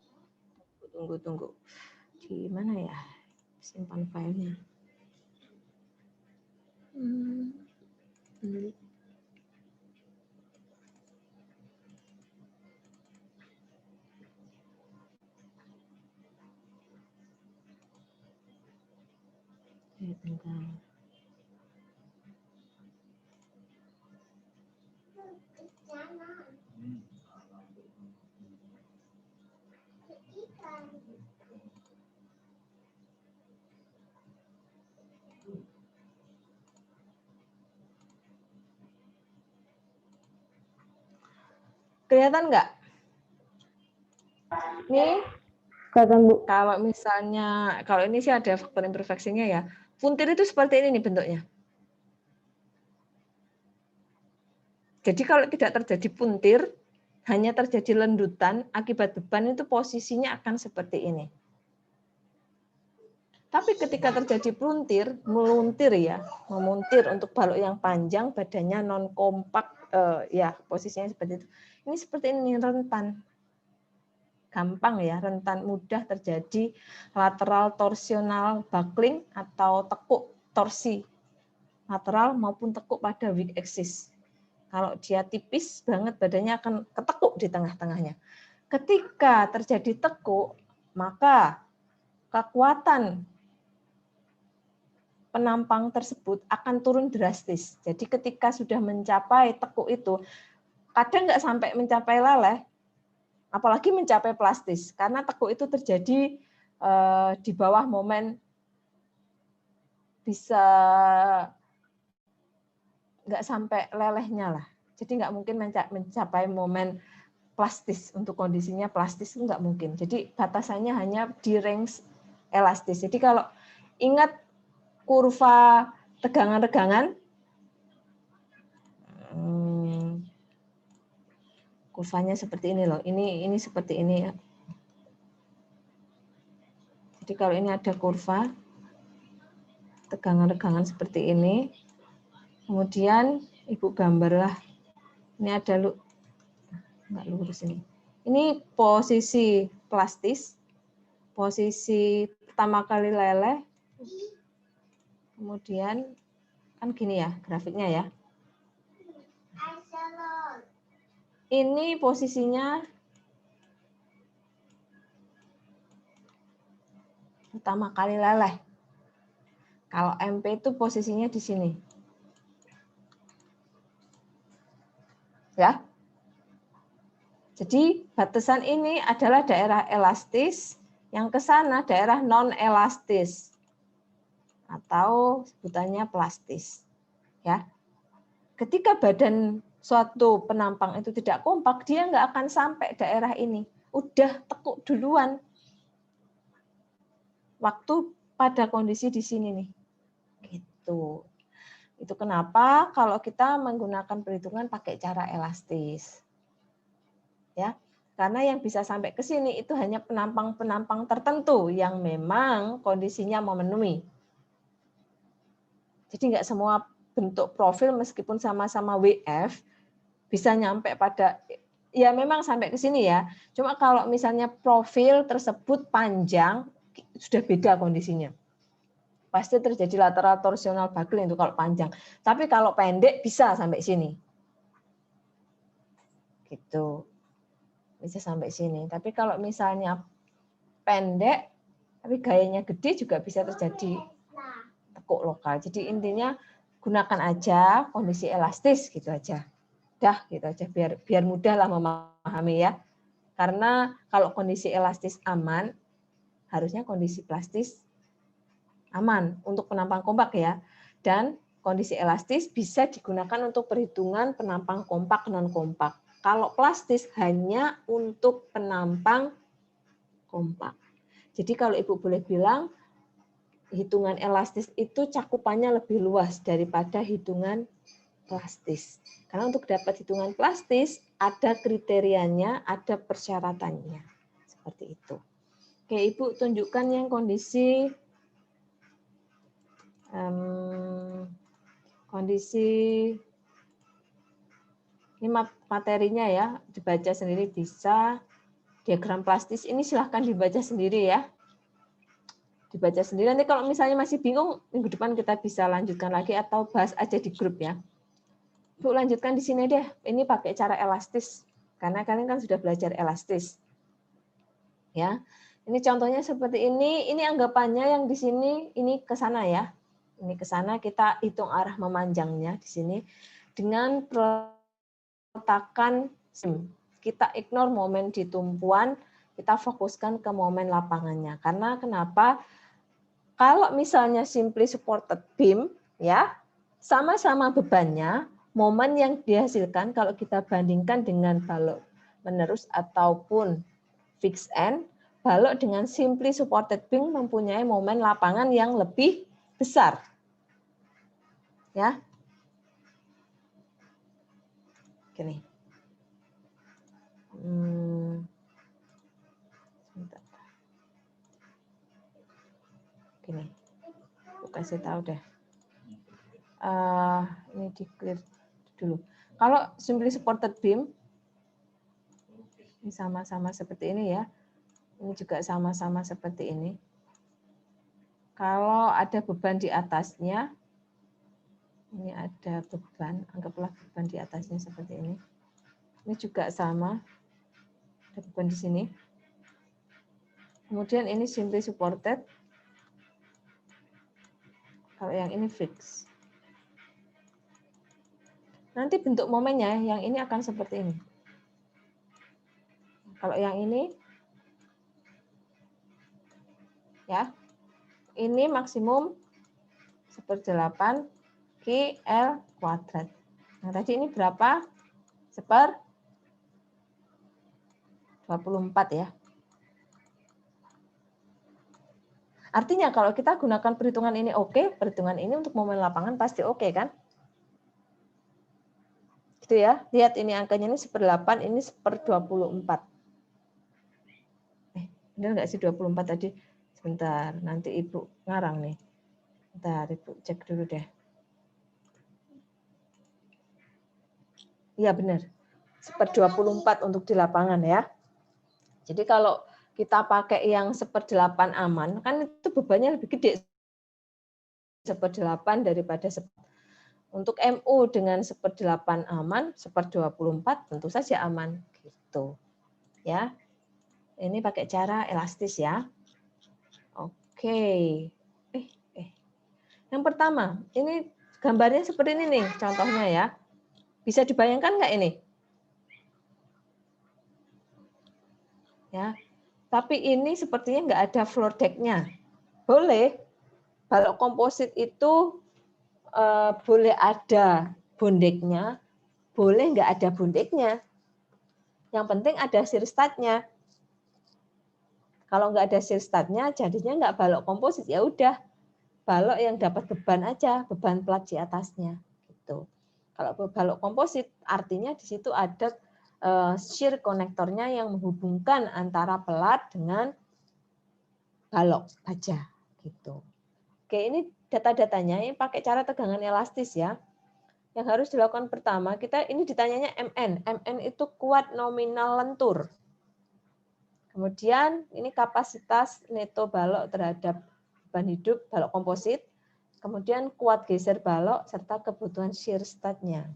Tunggu. Di mana ya? Simpan filenya. Kelihatan nggak? Nih, Kelihatan, Bu. kalau misalnya, kalau ini sih ada faktor imperfeksinya ya. Puntir itu seperti ini nih bentuknya. Jadi kalau tidak terjadi puntir, hanya terjadi lendutan, akibat beban itu posisinya akan seperti ini. Tapi ketika terjadi puntir, meluntir ya, memuntir untuk balok yang panjang, badannya non kompak, ya posisinya seperti itu. Ini seperti ini, rentan. Gampang ya, rentan, mudah terjadi lateral torsional buckling atau tekuk torsi lateral maupun tekuk pada weak axis. Kalau dia tipis banget, badannya akan ketekuk di tengah-tengahnya. Ketika terjadi tekuk, maka kekuatan penampang tersebut akan turun drastis. Jadi ketika sudah mencapai tekuk itu, kadang nggak sampai mencapai leleh, apalagi mencapai plastis, karena tekuk itu terjadi di bawah momen bisa nggak sampai lelehnya lah. Jadi nggak mungkin mencapai momen plastis, untuk kondisinya plastis itu nggak mungkin. Jadi batasannya hanya di range elastis. Jadi kalau ingat kurva tegangan-tegangan, kurvanya seperti ini loh. Ini seperti ini ya. Jadi kalau ini ada kurva tegangan-tegangan seperti ini, kemudian Ibu gambarlah, ini ada nggak lurus ini. Ini posisi plastis, posisi pertama kali leleh, kemudian kan gini ya grafiknya ya. Ini posisinya pertama kali leleh. Kalau MP itu posisinya di sini. Ya. Jadi batasan ini adalah daerah elastis, yang ke sana daerah non elastis atau sebutannya plastis. Ya. Ketika badan suatu penampang itu tidak kompak, dia nggak akan sampai daerah ini. Udah tekuk duluan. Waktu pada kondisi di sini nih. Gitu. Itu kenapa kalau kita menggunakan perhitungan pakai cara elastis. Ya, karena yang bisa sampai ke sini itu hanya penampang-penampang tertentu yang memang kondisinya memenuhi. Jadi nggak semua bentuk profil meskipun sama-sama WF bisa nyampe pada, ya memang sampai ke sini ya. Cuma kalau misalnya profil tersebut panjang, sudah beda kondisinya. Pasti terjadi lateral torsional buckling itu kalau panjang. Tapi kalau pendek bisa sampai sini. Gitu. Bisa sampai sini. Tapi kalau misalnya pendek, tapi gayanya gede juga bisa terjadi tekuk lokal. Jadi intinya gunakan aja kondisi elastis gitu aja. Dah gitu aja biar mudah lah memahami ya. Karena kalau kondisi elastis aman, harusnya kondisi plastis aman untuk penampang kompak ya. Dan kondisi elastis bisa digunakan untuk perhitungan penampang kompak non kompak. Kalau plastis hanya untuk penampang kompak. Jadi kalau Ibu boleh bilang, hitungan elastis itu cakupannya lebih luas daripada hitungan plastis. Karena untuk dapat hitungan plastis, ada kriterianya, ada persyaratannya. Seperti itu. Oke, Ibu tunjukkan yang kondisi ini materinya ya, dibaca sendiri bisa. Diagram plastis ini silahkan dibaca sendiri ya. Dibaca sendiri. Nanti kalau misalnya masih bingung, minggu depan kita bisa lanjutkan lagi atau bahas aja di grup ya. Bu, lanjutkan di sini deh. Ini pakai cara elastis. Karena kalian kan sudah belajar elastis. Ya. Ini contohnya seperti ini. Ini anggapannya yang di sini, ini ke sana ya. Ini ke sana, kita hitung arah memanjangnya di sini dengan peletakan SIM. Kita ignore momen di tumpuan, kita fokuskan ke momen lapangannya. Karena kenapa? Kalau misalnya simply supported beam, ya sama-sama bebannya, momen yang dihasilkan kalau kita bandingkan dengan balok menerus ataupun fixed end, balok dengan simply supported beam mempunyai momen lapangan yang lebih besar. Ya. Gini. Sebentar. Gini. Aku kasih tahu deh. Ini di clear dulu. Kalau simply supported beam, ini sama-sama seperti ini ya. Ini juga sama-sama seperti ini. Kalau ada beban di atasnya, ini ada beban, anggaplah beban di atasnya seperti ini. Ini juga sama, ada beban di sini. Kemudian ini simply supported. Kalau yang ini fix. Nanti bentuk momennya yang ini akan seperti ini. Kalau yang ini, ya, ini maksimum 1/8 QL kuadrat. Nah, tadi ini berapa? 1/24 ya. Artinya kalau kita gunakan perhitungan ini oke, perhitungan ini untuk momen lapangan pasti oke kan? Gitu ya. Lihat ini angkanya ini 1/8, ini 1/24. Benar nggak sih 24 tadi? Sebentar, nanti Ibu ngarang nih. Bentar, Ibu cek dulu deh. Iya benar. 1/24 untuk di lapangan ya. Jadi kalau kita pakai yang 1/8 aman, kan itu bebannya lebih gede 1/8 daripada 1. Untuk MU dengan 1/8 aman, 1/24 tentu saja aman gitu. Ya. Ini pakai cara elastis ya. Oke. Yang pertama, ini gambarnya seperti ini nih, contohnya ya. Bisa dibayangkan nggak ini? Ya. Tapi ini sepertinya nggak ada floor deck-nya. Boleh. Balok komposit itu boleh ada bondeknya, boleh nggak ada bondeknya. Yang penting ada shear stud-nya. Kalau nggak ada shear stud-nya, jadinya nggak balok komposit. Ya udah, balok yang dapat beban aja, beban plat di atasnya. Gitu. Kalau balok komposit, artinya di situ ada shear konektornya yang menghubungkan antara pelat dengan balok baja. Gitu. Oke, ini data-datanya ini pakai cara tegangan elastis ya. Yang harus dilakukan pertama, kita ini ditanyanya MN. MN itu kuat nominal lentur. Kemudian ini kapasitas neto balok terhadap beban hidup balok komposit. Kemudian kuat geser balok serta kebutuhan shear stud-nya.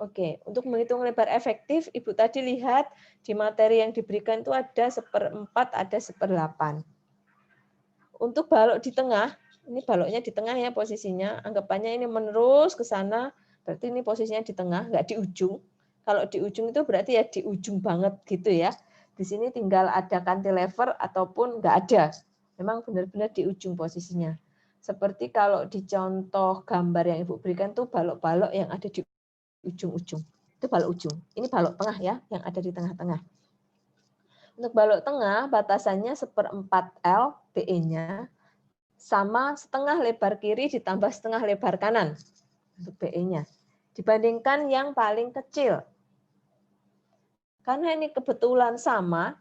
Oke, untuk menghitung lebar efektif, Ibu tadi lihat di materi yang diberikan itu ada 1/4, ada 1/8. Untuk balok di tengah, ini baloknya di tengah ya posisinya, anggapannya ini menerus ke sana, berarti ini posisinya di tengah, nggak di ujung. Kalau di ujung itu berarti ya di ujung banget gitu ya. Di sini tinggal ada cantilever ataupun nggak ada. Memang benar-benar di ujung posisinya. Seperti kalau di contoh gambar yang Ibu berikan tuh balok-balok yang ada di ujung-ujung. Itu balok ujung. Ini balok tengah ya, yang ada di tengah-tengah. Untuk balok tengah, batasannya 1/4 L BE-nya sama setengah lebar kiri ditambah setengah lebar kanan untuk BE-nya. Dibandingkan yang paling kecil. Karena ini kebetulan sama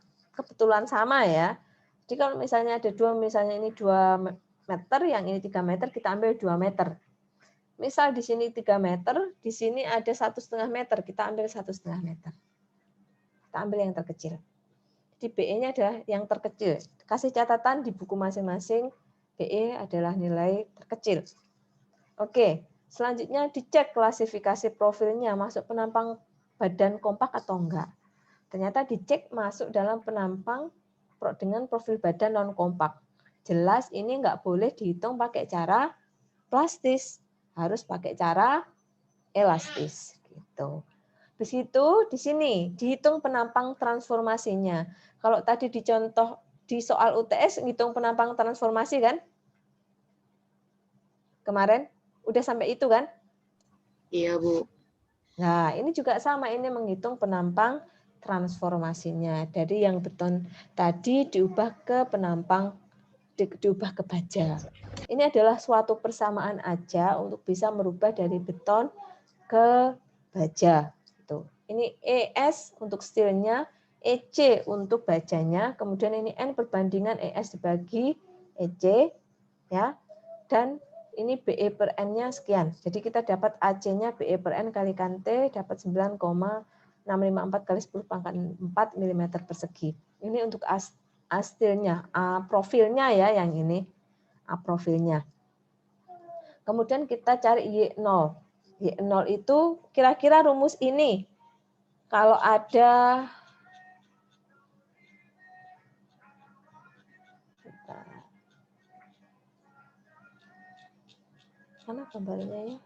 ya. Jadi kalau misalnya ada dua, misalnya ini 2 meter, yang ini 3 meter, kita ambil 2 meter. Misal di sini 3 meter, di sini ada 1,5 meter, kita ambil 1,5 meter. Kita ambil yang terkecil. Jadi BE-nya adalah yang terkecil. Kasih catatan di buku masing-masing, BE adalah nilai terkecil. Oke, selanjutnya dicek klasifikasi profilnya, masuk penampang badan kompak atau enggak. Ternyata dicek masuk dalam penampang dengan profil badan non kompak. Jelas ini enggak boleh dihitung pakai cara plastis, harus pakai cara elastis gitu. Di situ di sini dihitung penampang transformasinya. Kalau tadi di contoh di soal UTS ngitung penampang transformasi kan? Kemarin udah sampai itu kan? Iya, Bu. Nah, ini juga sama, ini menghitung penampang transformasinya. Dari yang beton tadi diubah ke penampang, diubah ke baja. Ini adalah suatu persamaan aja untuk bisa merubah dari beton ke baja. Tuh. Ini ES untuk steelnya, EC untuk bajanya, kemudian ini N perbandingan ES dibagi EC, ya, dan ini BE per N-nya sekian. Jadi kita dapat AC-nya BE per N kalikan T dapat 9,654 kali 10 pangkat 4 mm persegi. Ini untuk astilnya, profilnya ya yang ini, profilnya. Kemudian kita cari Y0. Y0 itu kira-kira rumus ini. Kalau ada mana gambarnya ya?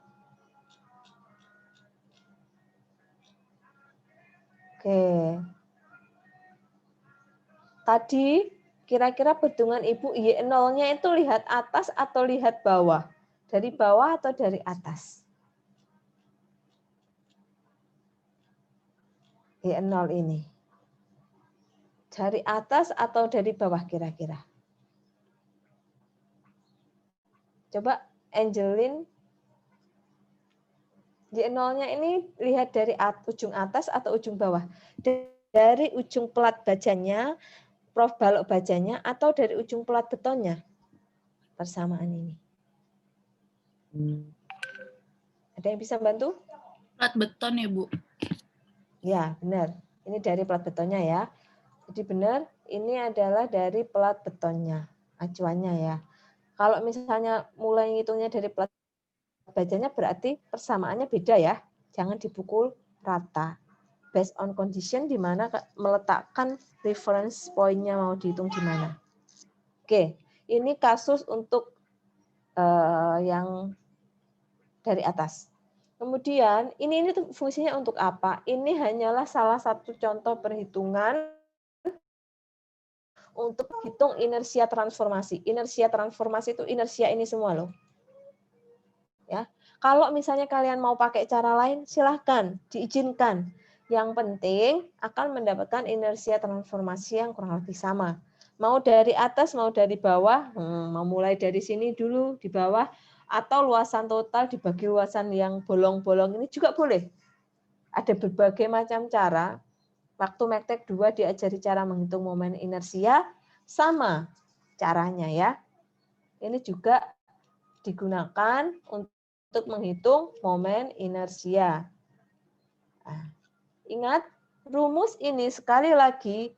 Oke. Tadi kira-kira perhitungan Ibu Y0-nya itu lihat atas atau lihat bawah? Dari bawah atau dari atas? Y0 ini. Dari atas atau dari bawah kira-kira? Coba Angelin, Y0-nya ini lihat dari ujung atas atau ujung bawah? Dari ujung pelat bajanya, Prof balok bajanya, atau dari ujung pelat betonnya? Persamaan ini. Ada yang bisa bantu? Plat beton ya, Bu? Ya, benar. Ini dari plat betonnya ya. Jadi benar, ini adalah dari plat betonnya, acuannya ya. Kalau misalnya mulai ngitungnya dari plat bajanya berarti persamaannya beda ya. Jangan dipukul rata. Based on condition di mana meletakkan reference point-nya mau dihitung di mana. Oke, ini kasus untuk yang dari atas. Kemudian ini tuh fungsinya untuk apa? Ini hanyalah salah satu contoh perhitungan untuk hitung inersia transformasi. Inersia transformasi itu inersia ini semua loh. Ya, kalau misalnya kalian mau pakai cara lain, silahkan, diizinkan. Yang penting akan mendapatkan inersia transformasi yang kurang lebih sama. Mau dari atas, mau dari bawah, mau mulai dari sini dulu di bawah, atau luasan total dibagi luasan yang bolong-bolong ini juga boleh. Ada berbagai macam cara. Waktu Mektek 2 diajari cara menghitung momen inersia, sama caranya ya. Ini juga digunakan untuk menghitung momen inersia. Nah, ingat, rumus ini sekali lagi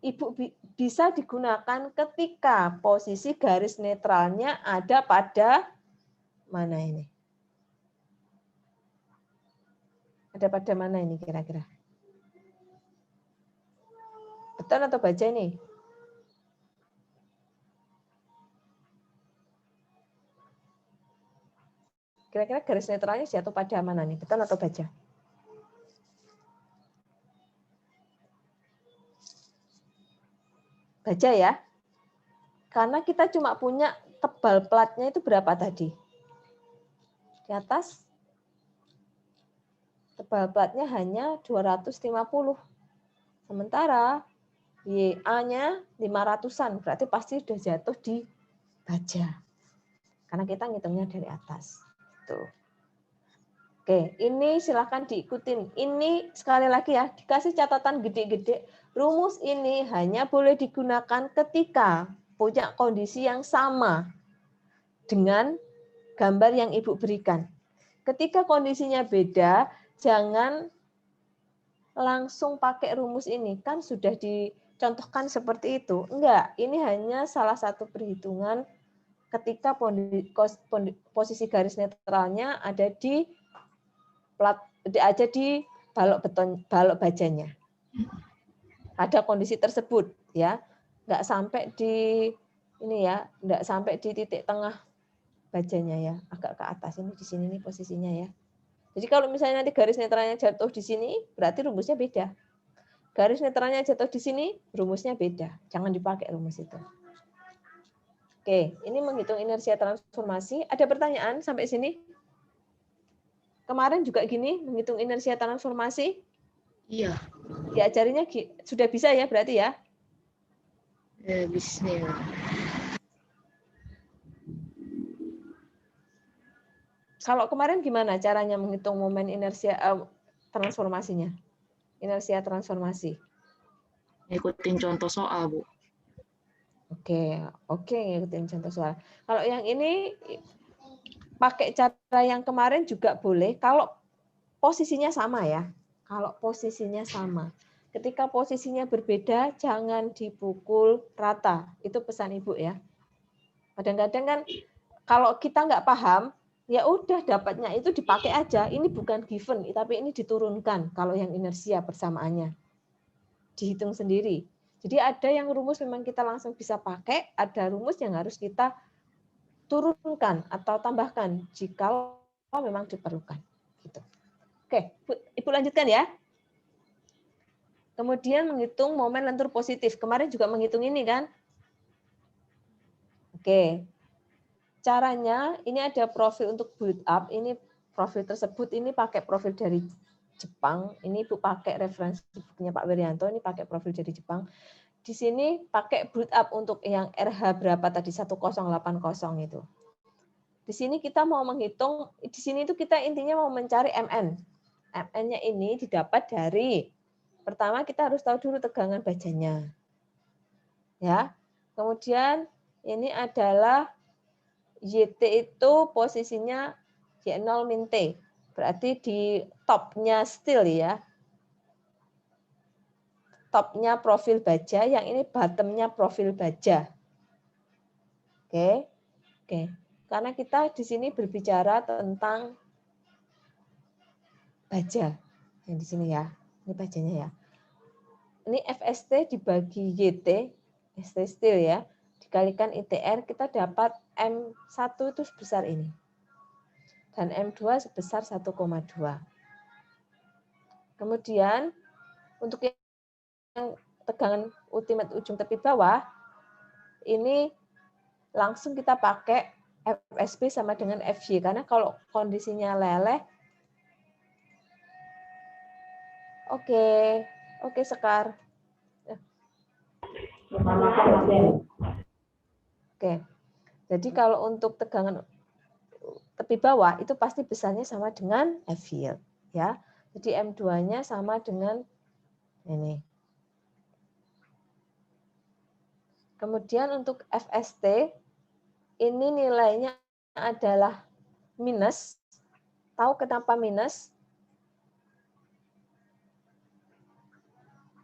Ibu bisa digunakan ketika posisi garis netralnya ada pada mana ini? Ada pada mana ini kira-kira? Beton atau baja ini? Kira-kira garis netralnya jatuh pada mana nih? Beton atau baja? Baja ya. Karena kita cuma punya tebal platnya itu berapa tadi? Di atas tebal platnya hanya 250. Sementara YA-nya 500-an, berarti pasti sudah jatuh di baja. Karena kita ngitungnya dari atas. Tuh. Oke, ini silahkan diikutin. Ini sekali lagi ya, dikasih catatan gede-gede. Rumus ini hanya boleh digunakan ketika punya kondisi yang sama dengan gambar yang Ibu berikan. Ketika kondisinya beda, jangan langsung pakai rumus ini. Kan sudah dicontohkan seperti itu. Enggak, ini hanya salah satu perhitungan ketika posisi garis netralnya ada di balok beton, balok bajanya. Ada kondisi tersebut ya, nggak sampai di ini ya, nggak sampai di titik tengah bajanya ya, agak ke atas ini di sini nih posisinya ya. Jadi kalau misalnya nanti garis netralnya jatuh di sini, berarti rumusnya beda. Garis netralnya jatuh di sini, rumusnya beda. Jangan dipakai rumus itu. Oke, ini menghitung inersia transformasi. Ada pertanyaan sampai sini? Kemarin juga gini, menghitung inersia transformasi. Iya. Diajarinya sudah bisa ya berarti ya? Bisa. Kalau kemarin gimana caranya menghitung momen inersia transformasinya? Inersia transformasi. Ikutin contoh soal, Bu. Oke, ngikutin contoh soal. Kalau yang ini pakai cara yang kemarin juga boleh kalau posisinya sama ya. Kalau posisinya sama. Ketika posisinya berbeda, jangan dipukul rata. Itu pesan Ibu ya. Kadang-kadang kan kalau kita nggak paham, ya udah dapatnya itu dipakai aja. Ini bukan given, tapi ini diturunkan kalau yang inersia persamaannya. Dihitung sendiri. Jadi ada yang rumus memang kita langsung bisa pakai, ada rumus yang harus kita turunkan atau tambahkan jika memang diperlukan. Gitu. Oke, Ibu lanjutkan ya. Kemudian menghitung momen lentur positif. Kemarin juga menghitung ini kan? Oke. Caranya ini ada profil untuk build up. Ini profil tersebut ini pakai profil dari Jepang. Ini Ibu pakai referensi bukunya Pak Wirianto. Ini pakai profil dari Jepang. Di sini pakai build up untuk yang RH berapa tadi 1080 itu. Di sini kita mau menghitung. Di sini itu kita intinya mau mencari MN. MN-nya ini didapat dari pertama kita harus tahu dulu tegangan bajanya. Ya. Kemudian ini adalah YT itu posisinya Y0 min T. Berarti di topnya steel ya. Topnya profil baja, yang ini bottomnya profil baja. Oke. Karena kita di sini berbicara tentang baja. Yang di sini ya. Ini bajanya ya. Ini FST dibagi YT, ST steel ya. Dikalikan ITR, kita dapat M1 itu sebesar ini. Dan M2 sebesar 1,2. Kemudian, untuk yang tegangan ultimate ujung tepi bawah, ini langsung kita pakai FSB sama dengan FY. Karena kalau kondisinya leleh, Oke, Sekar. Oke. Jadi kalau untuk tegangan tepi bawah itu pasti besarnya sama dengan F yield ya. Jadi M2-nya sama dengan ini. Kemudian untuk FST ini nilainya adalah minus. Tahu kenapa minus?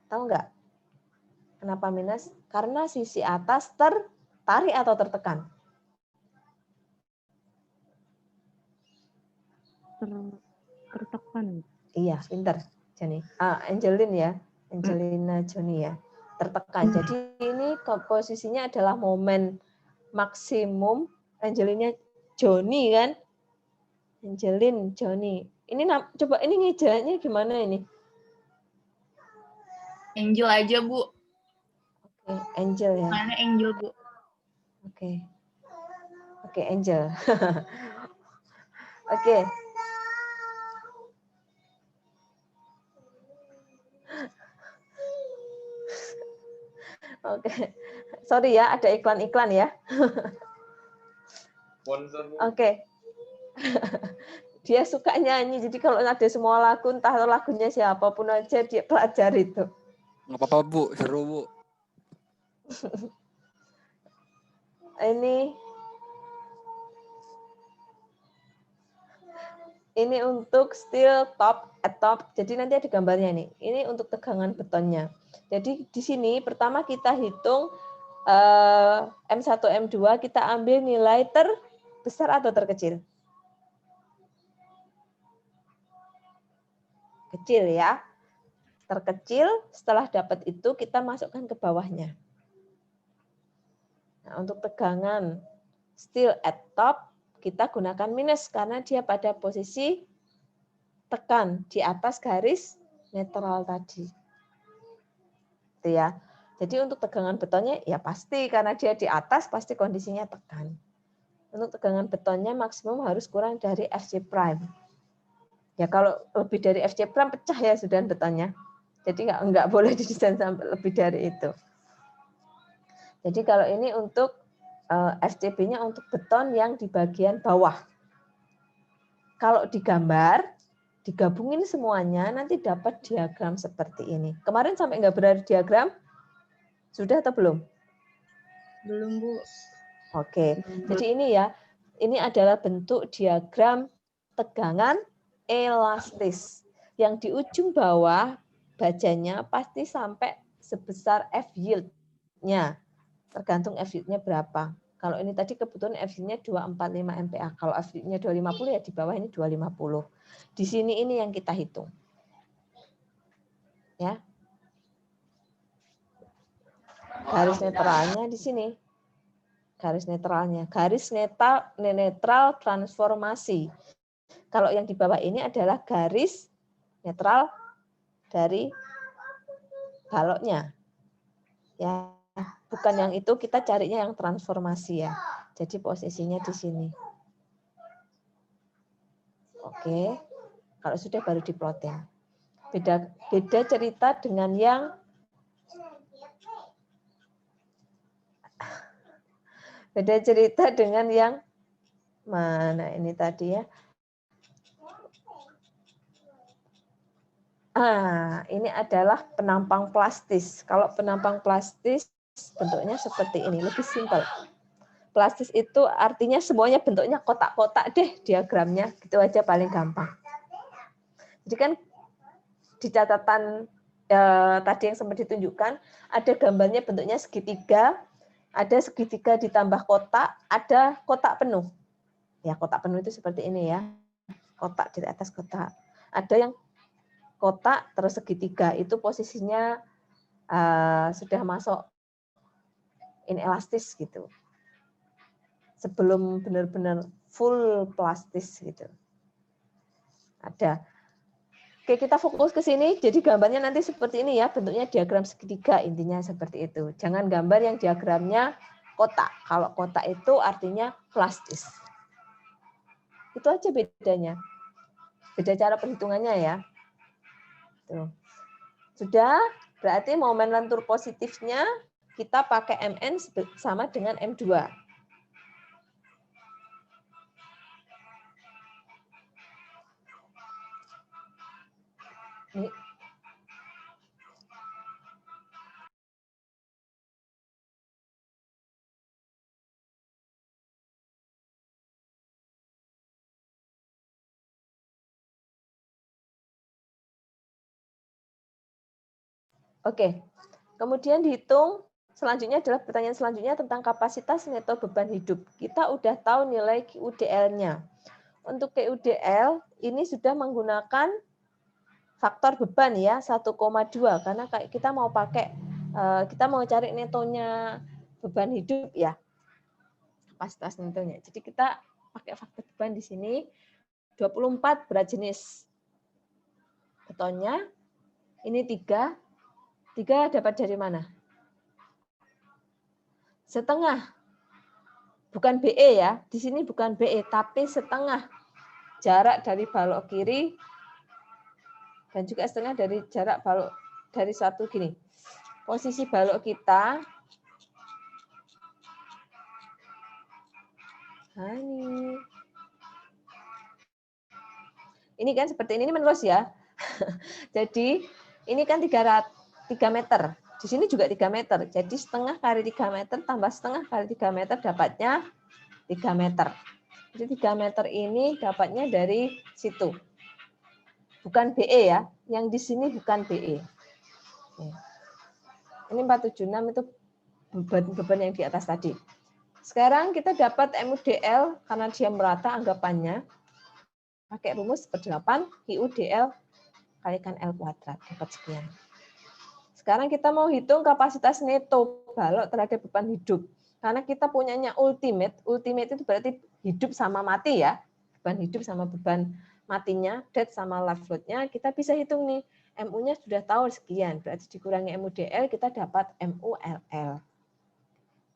Tahu nggak? Kenapa minus? Karena sisi atas tertarik atau tertekan. Tertekan. Iya, pintar, Jani. Angelina ya, Angelina Joni ya, tertekan. Jadi ini posisinya adalah momen maksimum Angelina Joni kan? Angelina Joni. Ini coba ini ngejanya gimana ini? Angel aja, Bu. Oke, Angel ya. Mana Angel, Bu? Oke, Angel. Oke. Oke, sorry ya, ada iklan-iklan ya. Oke. Dia suka nyanyi, jadi kalau ada semua lagu, entah lagunya siapapun aja, dia pelajari itu. Nggak apa-apa, Bu. Seru, Bu. Ini untuk steel top at top. Jadi nanti ada gambarnya nih. Ini untuk tegangan betonnya. Jadi di sini pertama kita hitung M1, M2, kita ambil nilai terbesar atau terkecil? Kecil ya. Terkecil, setelah dapat itu kita masukkan ke bawahnya. Nah, untuk tegangan steel at top, kita gunakan minus karena dia pada posisi tekan di atas garis netral tadi. Itu ya. Jadi untuk tegangan betonnya ya pasti karena dia di atas pasti kondisinya tekan. Untuk tegangan betonnya maksimum harus kurang dari Fc prime. Ya kalau lebih dari Fc prime pecah ya sudah betonnya. Jadi nggak boleh didesain sampai lebih dari itu. Jadi kalau ini untuk FCB-nya untuk beton yang di bagian bawah. Kalau digambar, digabungin semuanya, nanti dapat diagram seperti ini. Kemarin sampai nggak berada diagram? Sudah atau belum? Belum, Bu. Oke, jadi ini ya, ini adalah bentuk diagram tegangan elastis. Yang di ujung bawah, bajanya pasti sampai sebesar F yield-nya. Tergantung F yield-nya berapa. Kalau ini tadi kebetulan F yield-nya 245 MPa. Kalau F yield-nya 250 ya di bawah ini 250. Di sini ini yang kita hitung. Ya. Garis netralnya di sini. Garis netralnya. Garis netral transformasi. Kalau yang di bawah ini adalah garis netral dari baloknya. Ya, bukan yang itu, kita carinya yang transformasi ya. Jadi posisinya di sini. Oke. Kalau sudah baru diploting. Beda cerita dengan yang mana ini tadi ya. Ini adalah penampang plastis. Kalau penampang plastis bentuknya seperti ini, lebih simpel. Plastis itu artinya semuanya bentuknya kotak-kotak deh diagramnya, gitu aja paling gampang. Jadi kan di catatan tadi yang sempat ditunjukkan, ada gambarnya bentuknya segitiga, ada segitiga ditambah kotak, ada kotak penuh. Ya, kotak penuh itu seperti ini ya. Kotak di atas kotak. Ada yang kotak terus segitiga, itu posisinya sudah masuk inelastis gitu. Sebelum benar-benar full plastis gitu. Ada. Oke, kita fokus ke sini. Jadi gambarnya nanti seperti ini ya, bentuknya diagram segitiga, intinya seperti itu. Jangan gambar yang diagramnya kotak. Kalau kotak itu artinya plastis. Itu aja bedanya. Beda cara perhitungannya ya. Tuh. Sudah, berarti momen lentur positifnya kita pakai Mn sama dengan M2. Ini. Oke, kemudian dihitung. Selanjutnya adalah pertanyaan selanjutnya tentang kapasitas neto beban hidup. Kita udah tahu nilai QUDL-nya. Untuk QUDL ini sudah menggunakan faktor beban ya 1,2 karena kita mau cari netonya beban hidup ya. Kapasitas netonya. Jadi kita pakai faktor beban di sini 24 berat jenis betonnya. Ini 3 dapat dari mana? Setengah. Bukan BE ya. Di sini bukan BE, tapi setengah jarak dari balok kiri dan juga setengah dari jarak balok dari satu gini. Posisi balok kita ini kan seperti ini menerus ya. Jadi ini kan 3 meter. Di sini juga 3 meter. Jadi setengah kali 3 meter tambah setengah kali 3 meter dapatnya 3 meter. Jadi 3 meter ini dapatnya dari situ. Bukan BE ya. Yang di sini bukan BE. Ini 476 itu beban yang di atas tadi. Sekarang kita dapat MUDL karena dia merata anggapannya. Pakai rumus per 8 QUDL kalikan L kuadrat. Dapat sekian. Sekarang kita mau hitung kapasitas neto balok terhadap beban hidup. Karena kita punyanya ultimate itu berarti hidup sama mati ya. Beban hidup sama beban matinya, death sama life load-nya, kita bisa hitung nih. MU-nya sudah tahu sekian, berarti dikurangi MUDL, kita dapat MULL.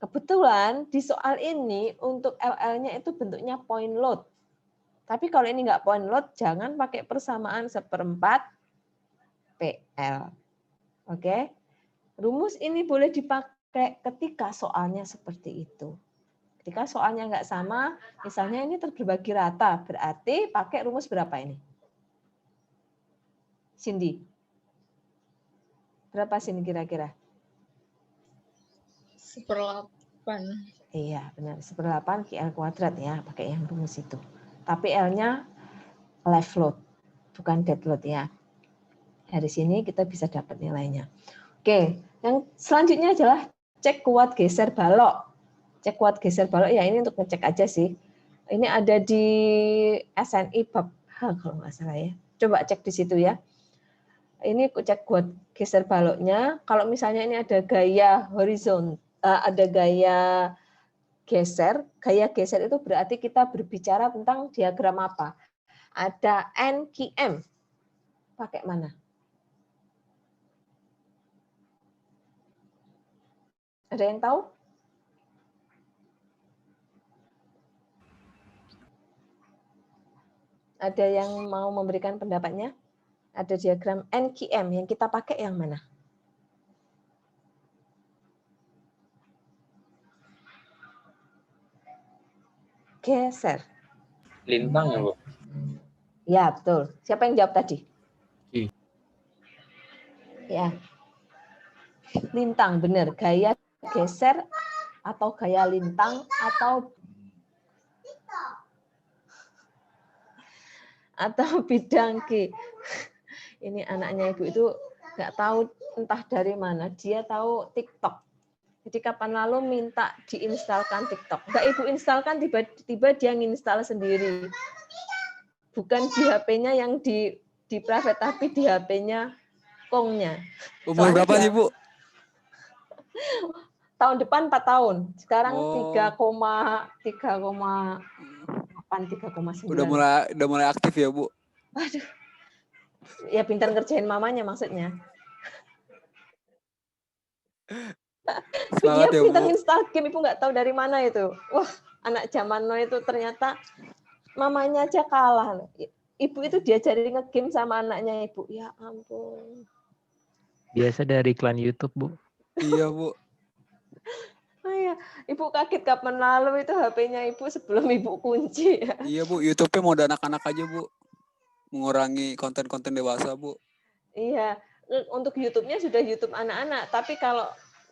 Kebetulan di soal ini, untuk LL-nya itu bentuknya point load. Tapi kalau ini nggak point load, jangan pakai persamaan 1/4 PL. Oke? Rumus ini boleh dipakai ketika soalnya seperti itu. Ketika soalnya nggak sama, misalnya ini terbagi rata, berarti pakai rumus berapa ini? Cindy? Berapa Cindy kira-kira? 1/8. Iya, benar. 1/8 QL kuadrat ya, pakai yang rumus itu. Tapi L-nya life load, bukan dead load ya. Dari sini kita bisa dapat nilainya. Oke, yang selanjutnya adalah cek kuat geser balok. Cek kuat geser balok ya ini untuk ngecek aja sih. Ini ada di SNI bab H kalau nggak salah ya. Coba cek di situ ya. Ini cek kuat geser baloknya. Kalau misalnya ini ada gaya horizontal, ada gaya geser. Gaya geser itu berarti kita berbicara tentang diagram apa? Ada NQM. Pakai mana? Ada yang tahu? Ada yang mau memberikan pendapatnya? Ada diagram NQM yang kita pakai yang mana? Geser. Lintang ya, Bu? Ya, betul. Siapa yang jawab tadi? Ya. Lintang, benar. Gaya geser atau gaya lintang atau bidang G. Ini anaknya Ibu itu nggak tahu entah dari mana. Dia tahu TikTok. Jadi kapan lalu minta diinstalkan TikTok. Nggak Ibu instalkan, tiba-tiba dia nginstal sendiri. Bukan di HP-nya yang di private, tapi di HP-nya Kongnya. Umur berapa sih, Bu? Tahun depan 4 tahun. Sekarang Oh. 3,9. Udah mulai aktif ya, Bu? Aduh. Ya pintar ngerjain mamanya maksudnya. Semangat Dia ya, pintar Bu. install game, Ibu nggak tahu dari mana itu. Wah, anak zaman now itu ternyata mamanya aja kalah. Ibu itu diajarin nge-game sama anaknya Ibu. Ya ampun. Biasa dari iklan YouTube, Bu. Iya, Bu. Oh ya, Ibu kaget kapan lalu itu HP-nya Ibu sebelum Ibu kunci. Ya. Iya, Bu. YouTube-nya mau ada anak-anak aja, Bu. Mengurangi konten-konten dewasa, Bu. Iya, untuk YouTube-nya sudah YouTube anak-anak. Tapi kalau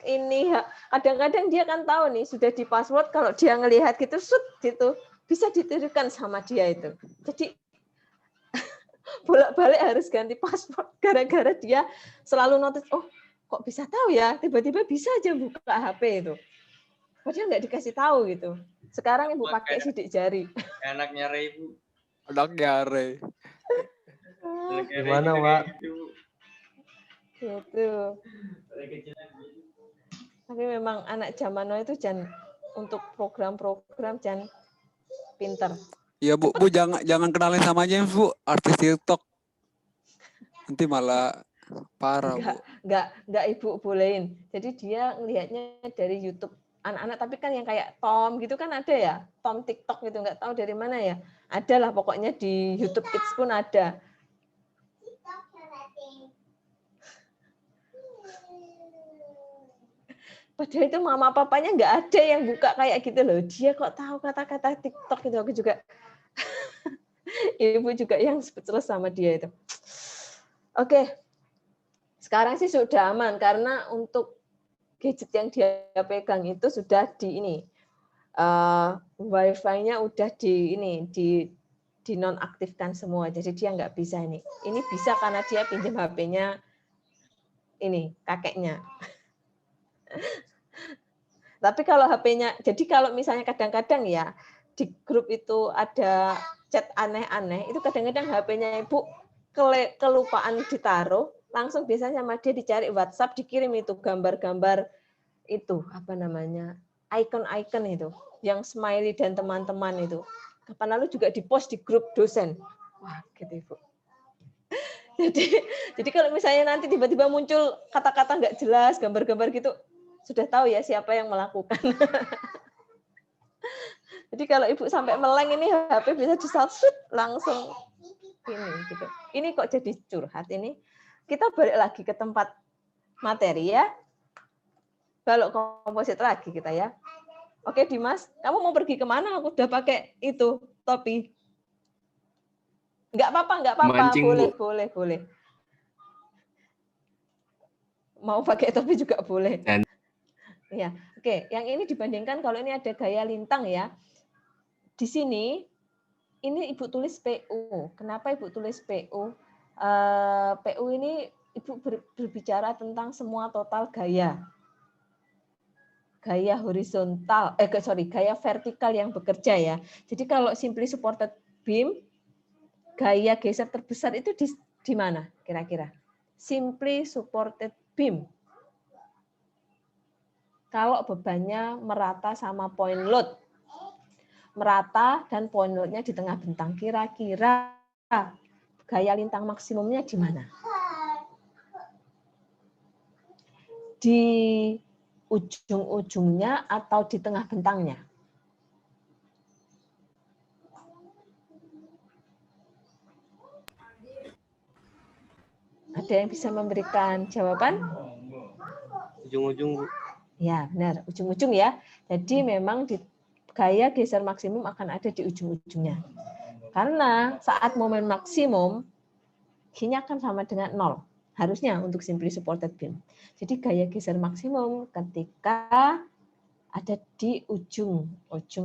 ini kadang-kadang dia kan tahu nih sudah di password, kalau dia ngelihat gitu, gitu bisa ditirukan sama dia itu. Jadi bolak-balik harus ganti password gara-gara dia selalu notice, oh kok bisa tahu ya, tiba-tiba bisa aja buka HP itu. Padahal nggak dikasih tahu gitu. Sekarang Ibu pakai sidik jari. Anaknya Ray, Bu. Anaknya Ray. Gimana, Wak? Gitu. Tapi memang anak zaman now itu untuk program-program pinter. Iya, Bu. Bu jangan kenalin sama James, Bu. Artis TikTok. Nanti malah parah, Bu. Enggak Ibu bolehin. Jadi dia ngelihatnya dari YouTube anak-anak, tapi kan yang kayak Tom gitu kan ada ya, Tom TikTok gitu, nggak tahu dari mana ya. Ada lah pokoknya di YouTube Kids pun ada. Padahal itu mama papanya nggak ada yang buka kayak gitu loh. Dia kok tahu kata-kata TikTok itu, aku juga. Ibu juga yang speechless sama dia itu. Oke. Sekarang sih sudah aman karena untuk gadget yang dia pegang itu sudah di ini. Wi-Fi-nya udah di nonaktifkan semua. Jadi dia nggak bisa ini. Ini bisa karena dia pinjam HP-nya ini kakeknya. Tapi kalau HP-nya, jadi kalau misalnya kadang-kadang ya di grup itu ada chat aneh-aneh, itu kadang-kadang HP-nya Ibu kelupaan ditaruh, langsung biasanya sama dia dicari WhatsApp, dikirim itu gambar-gambar itu apa namanya, icon-icon itu, yang smiley dan teman-teman itu. Kapan lalu juga di-post di grup dosen. Wah, gitu Ibu. Jadi kalau misalnya nanti tiba-tiba muncul kata-kata nggak jelas, gambar-gambar gitu, sudah tahu ya siapa yang melakukan. Jadi kalau Ibu sampai meleng ini HP bisa di-shoot langsung ini gitu. Ini kok jadi curhat ini. Kita balik lagi ke tempat materi ya. Balok komposit lagi kita ya. Oke Dimas, kamu mau pergi kemana? Aku udah pakai itu topi. Nggak apa-apa. Mancing, Bu. Boleh. Mau pakai topi juga boleh. Dan- Ya, oke. Yang ini dibandingkan kalau ini ada gaya lintang ya. Di sini ini Ibu tulis PU. Kenapa Ibu tulis PU? PU ini Ibu berbicara tentang semua total gaya. Gaya horizontal, gaya vertikal yang bekerja ya. Jadi kalau simply supported beam, gaya geser terbesar itu di mana kira-kira? Simply supported beam. Kalau bebannya merata sama point load. Merata dan point load-nya di tengah bentang. Kira-kira gaya lintang maksimumnya di mana? Di ujung-ujungnya atau di tengah bentangnya? Ada yang bisa memberikan jawaban? Ujung-ujung, Bu. Ya, benar. Ujung-ujung ya. Jadi memang gaya geser maksimum akan ada di ujung-ujungnya. Karena saat momen maksimum, G-nya akan sama dengan 0. Harusnya untuk simply supported beam. Jadi gaya geser maksimum ketika ada di ujung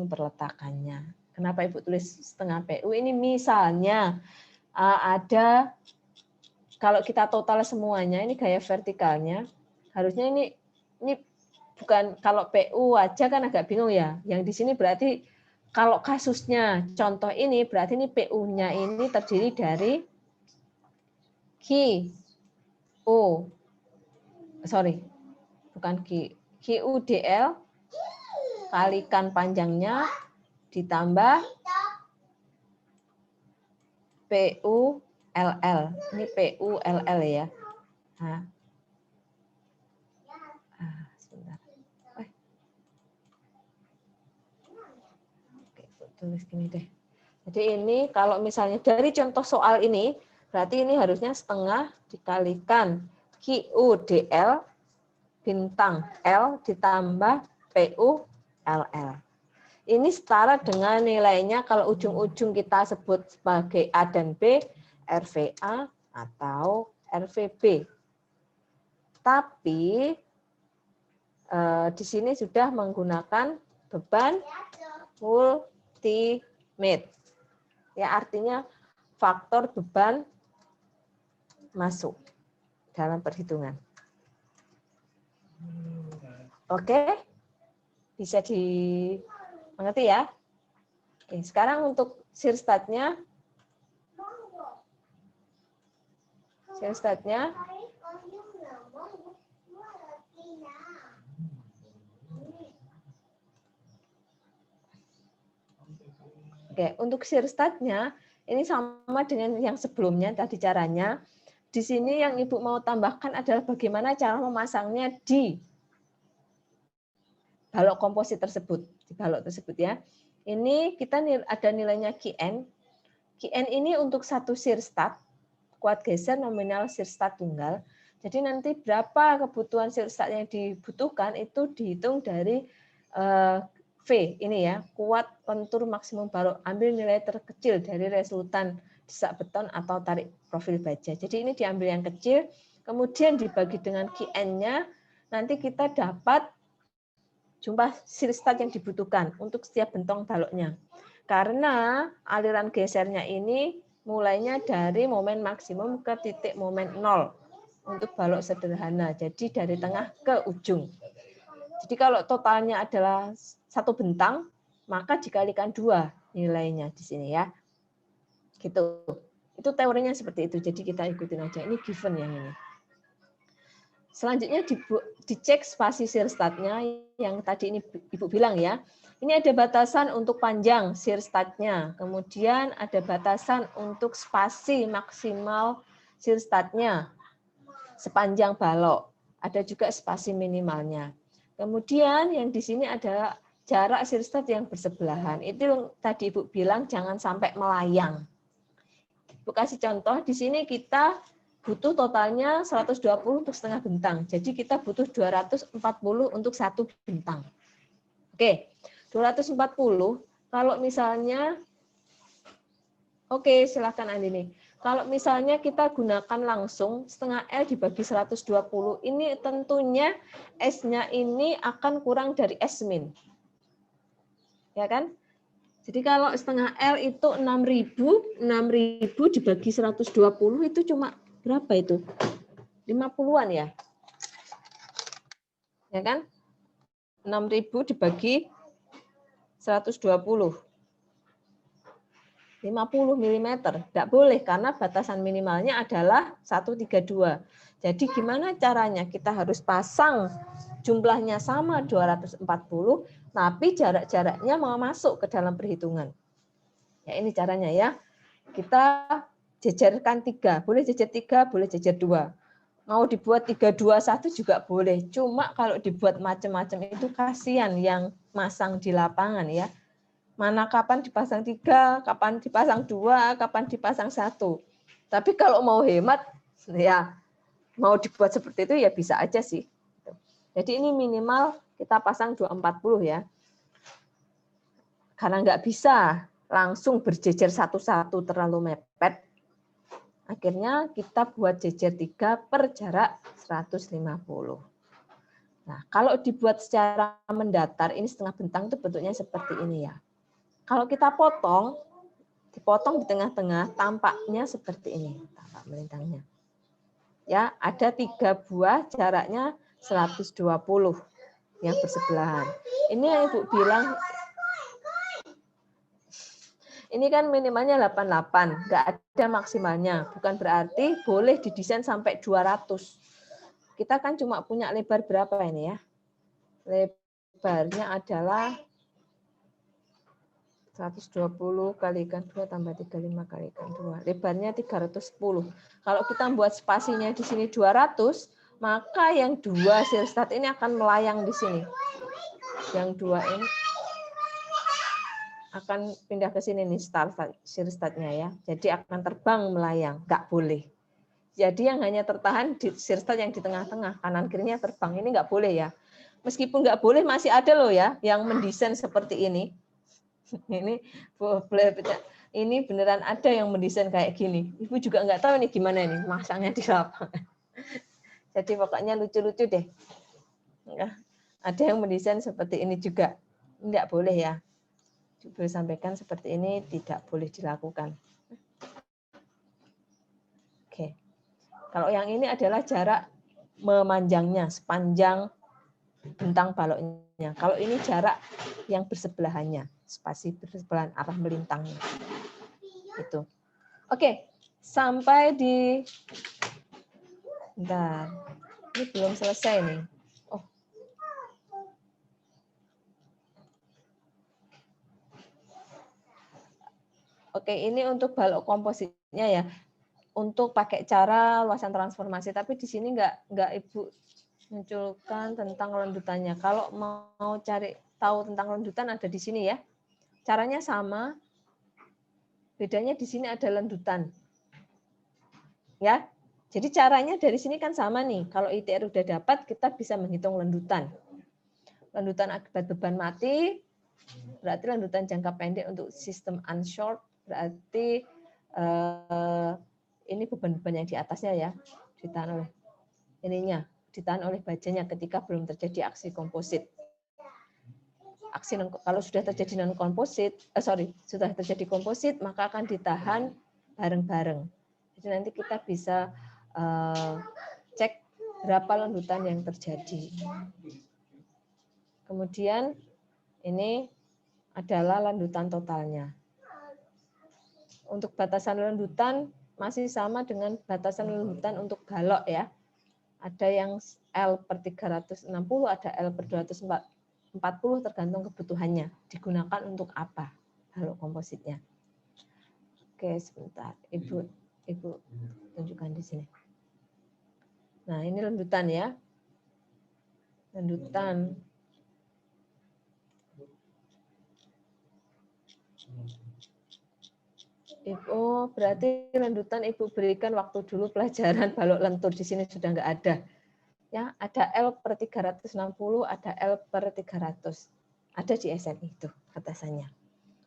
perletakannya. Kenapa Ibu tulis setengah PU? Ini misalnya ada, kalau kita total semuanya, ini gaya vertikalnya, harusnya ini bukan, kalau PU aja kan agak bingung ya. Yang di sini berarti kalau kasusnya contoh ini berarti ini PU-nya ini terdiri dari QUDL kalikan panjangnya ditambah PULL. Ini PULL ya. Nah. Sebentar. Oke, tulis gini deh. Jadi ini kalau misalnya dari contoh soal ini, berarti ini harusnya setengah dikalikan QUDL bintang L ditambah PULL. Ini setara dengan nilainya kalau ujung-ujung kita sebut sebagai A dan B, RVA atau RVB. Tapi di sini sudah menggunakan beban ultimate. Ya, artinya faktor beban masuk dalam perhitungan. Oke, bisa dimengerti ya. Oke, sekarang untuk shear statnya. Oke, untuk shear statnya ini sama dengan yang sebelumnya tadi caranya. Di sini yang Ibu mau tambahkan adalah bagaimana cara memasangnya di balok komposit tersebut, di balok tersebut ya. Ini kita ada nilainya Qn. Qn ini untuk satu shear stat, kuat geser nominal shear stat tunggal. Jadi nanti berapa kebutuhan shear stat yang dibutuhkan itu dihitung dari V ini ya, kuat lentur maksimum balok. Ambil nilai terkecil dari resultan desak beton atau tarik profil baja. Jadi ini diambil yang kecil, kemudian dibagi dengan Qn-nya, nanti kita dapat jumlah shear stat yang dibutuhkan untuk setiap bentong baloknya. Karena aliran gesernya ini mulainya dari momen maksimum ke titik momen 0 untuk balok sederhana. Jadi dari tengah ke ujung. Jadi kalau totalnya adalah satu bentang, maka dikalikan 2 nilainya di sini ya. Gitu. Itu teorinya seperti itu. Jadi kita ikutin aja. Ini given yang ini. Selanjutnya dicek spasi shear statnya yang tadi ini Ibu bilang ya. Ini ada batasan untuk panjang shear statnya, kemudian ada batasan untuk spasi maksimal shear statnya sepanjang balok. Ada juga spasi minimalnya. Kemudian yang di sini ada jarak shear stat yang bersebelahan. Itu tadi Ibu bilang jangan sampai melayang. Ibu kasih contoh, di sini kita butuh totalnya 120 untuk setengah bentang. Jadi kita butuh 240 untuk satu bentang. Oke, 240 kalau misalnya, oke silakan Andini. Kalau misalnya kita gunakan langsung setengah L dibagi 120, ini tentunya S-nya ini akan kurang dari S-min. Ya kan? Jadi kalau setengah L itu 6.000 dibagi 120 itu cuma berapa itu? 50-an ya? Ya kan? 6.000 dibagi 120. 50 mm. Tidak boleh karena batasan minimalnya adalah 132. Jadi gimana caranya? Kita harus pasang jumlahnya sama 240, tapi jarak-jaraknya mau masuk ke dalam perhitungan. Ya ini caranya ya. Kita jejerkan 3. Boleh jejer 3, boleh jejer 2. Mau dibuat 321 juga boleh. Cuma kalau dibuat macam-macam itu kasihan yang masang di lapangan ya. Mana kapan dipasang 3, kapan dipasang 2, kapan dipasang 1. Tapi kalau mau hemat ya mau dibuat seperti itu ya bisa aja sih. Jadi ini minimal kita pasang 240 ya. Karena nggak bisa langsung berjejer satu-satu terlalu mepet. Akhirnya kita buat jejer 3 per jarak 150. Nah, kalau dibuat secara mendatar, ini setengah bentang itu bentuknya seperti ini ya. Kalau kita potong, dipotong di tengah-tengah, tampaknya seperti ini, tampak melintangnya. Ya, ada 3 buah, jaraknya 120 yang bersebelahan. Ini yang Ibu bilang, ini kan minimalnya 88, nggak ada maksimalnya. Bukan berarti boleh didesain sampai 200. Kita kan cuma punya lebar berapa ini ya? Lebarnya adalah 120 kalikan 2 tambah 35 kalikan 2. Lebarnya 310. Kalau kita buat spasinya di sini 200, maka yang 2 shear stat ini akan melayang di sini. Yang 2 ini akan pindah ke sini nih shear statnya ya. Jadi akan terbang melayang, nggak boleh. Jadi yang hanya tertahan di shear stat yang di tengah-tengah, kanan kirinya terbang, ini nggak boleh ya. Meskipun nggak boleh masih ada loh ya yang mendesain seperti ini. Ini beneran ada yang mendesain kayak gini. Ibu juga nggak tahu nih gimana ini masangnya di lapangan. Jadi pokoknya lucu-lucu deh. Ada yang mendesain seperti ini juga, nggak boleh ya. Ibu sampaikan seperti ini tidak boleh dilakukan. Oke. Kalau yang ini adalah jarak memanjangnya, sepanjang bentang baloknya. Kalau ini jarak yang bersebelahannya, spasi bersebelahan arah melintangnya. Itu. Oke, sampai di bentar. Ini belum selesai nih. Oke, ini untuk balok kompositnya ya. Untuk pakai cara luasan transformasi, tapi di sini nggak Ibu munculkan tentang lendutannya. Kalau mau cari tahu tentang lendutan ada di sini ya. Caranya sama. Bedanya di sini ada lendutan. Ya. Jadi caranya dari sini kan sama nih. Kalau ITR udah dapat, kita bisa menghitung lendutan. Lendutan akibat beban mati, berarti lendutan jangka pendek untuk sistem unshort, berarti ini beban-beban yang di atasnya ya, ditahan oleh ininya, ditahan oleh bajanya ketika belum terjadi aksi komposit. Kalau sudah terjadi non komposit, sudah terjadi komposit, maka akan ditahan bareng-bareng. Jadi nanti kita bisa cek berapa lendutan yang terjadi. Kemudian ini adalah lendutan totalnya. Untuk batasan lendutan masih sama dengan batasan lendutan untuk balok ya. Ada yang L per 360, ada L per 240, tergantung kebutuhannya. Digunakan untuk apa balok kompositnya. Oke, sebentar. Ibu tunjukkan di sini. Nah, ini lendutan ya. Lendutan. Oh, berarti lendutan Ibu berikan waktu dulu pelajaran balok lentur. Di sini sudah nggak ada. Ya, ada L per 360, ada L per 300. Ada di SNI itu batasannya.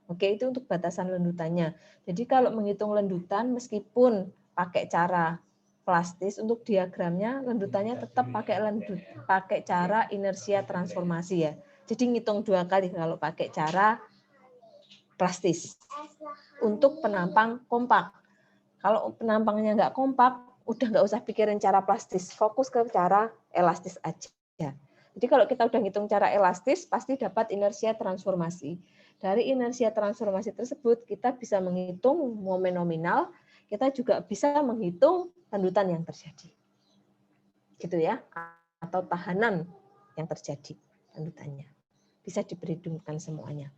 Oke, itu untuk batasan lendutannya. Jadi kalau menghitung lendutan, meskipun pakai cara plastis, untuk diagramnya lendutannya tetap pakai cara inersia transformasi ya. Jadi ngitung 2 kali kalau pakai cara plastis. Untuk penampang kompak. Kalau penampangnya nggak kompak, udah nggak usah pikirin cara plastis, fokus ke cara elastis aja. Jadi kalau kita udah ngitung cara elastis, pasti dapat inersia transformasi. Dari inersia transformasi tersebut, kita bisa menghitung momen nominal, kita juga bisa menghitung lendutan yang terjadi. Gitu ya, atau tahanan yang terjadi lendutannya. Bisa diperhitungkan semuanya.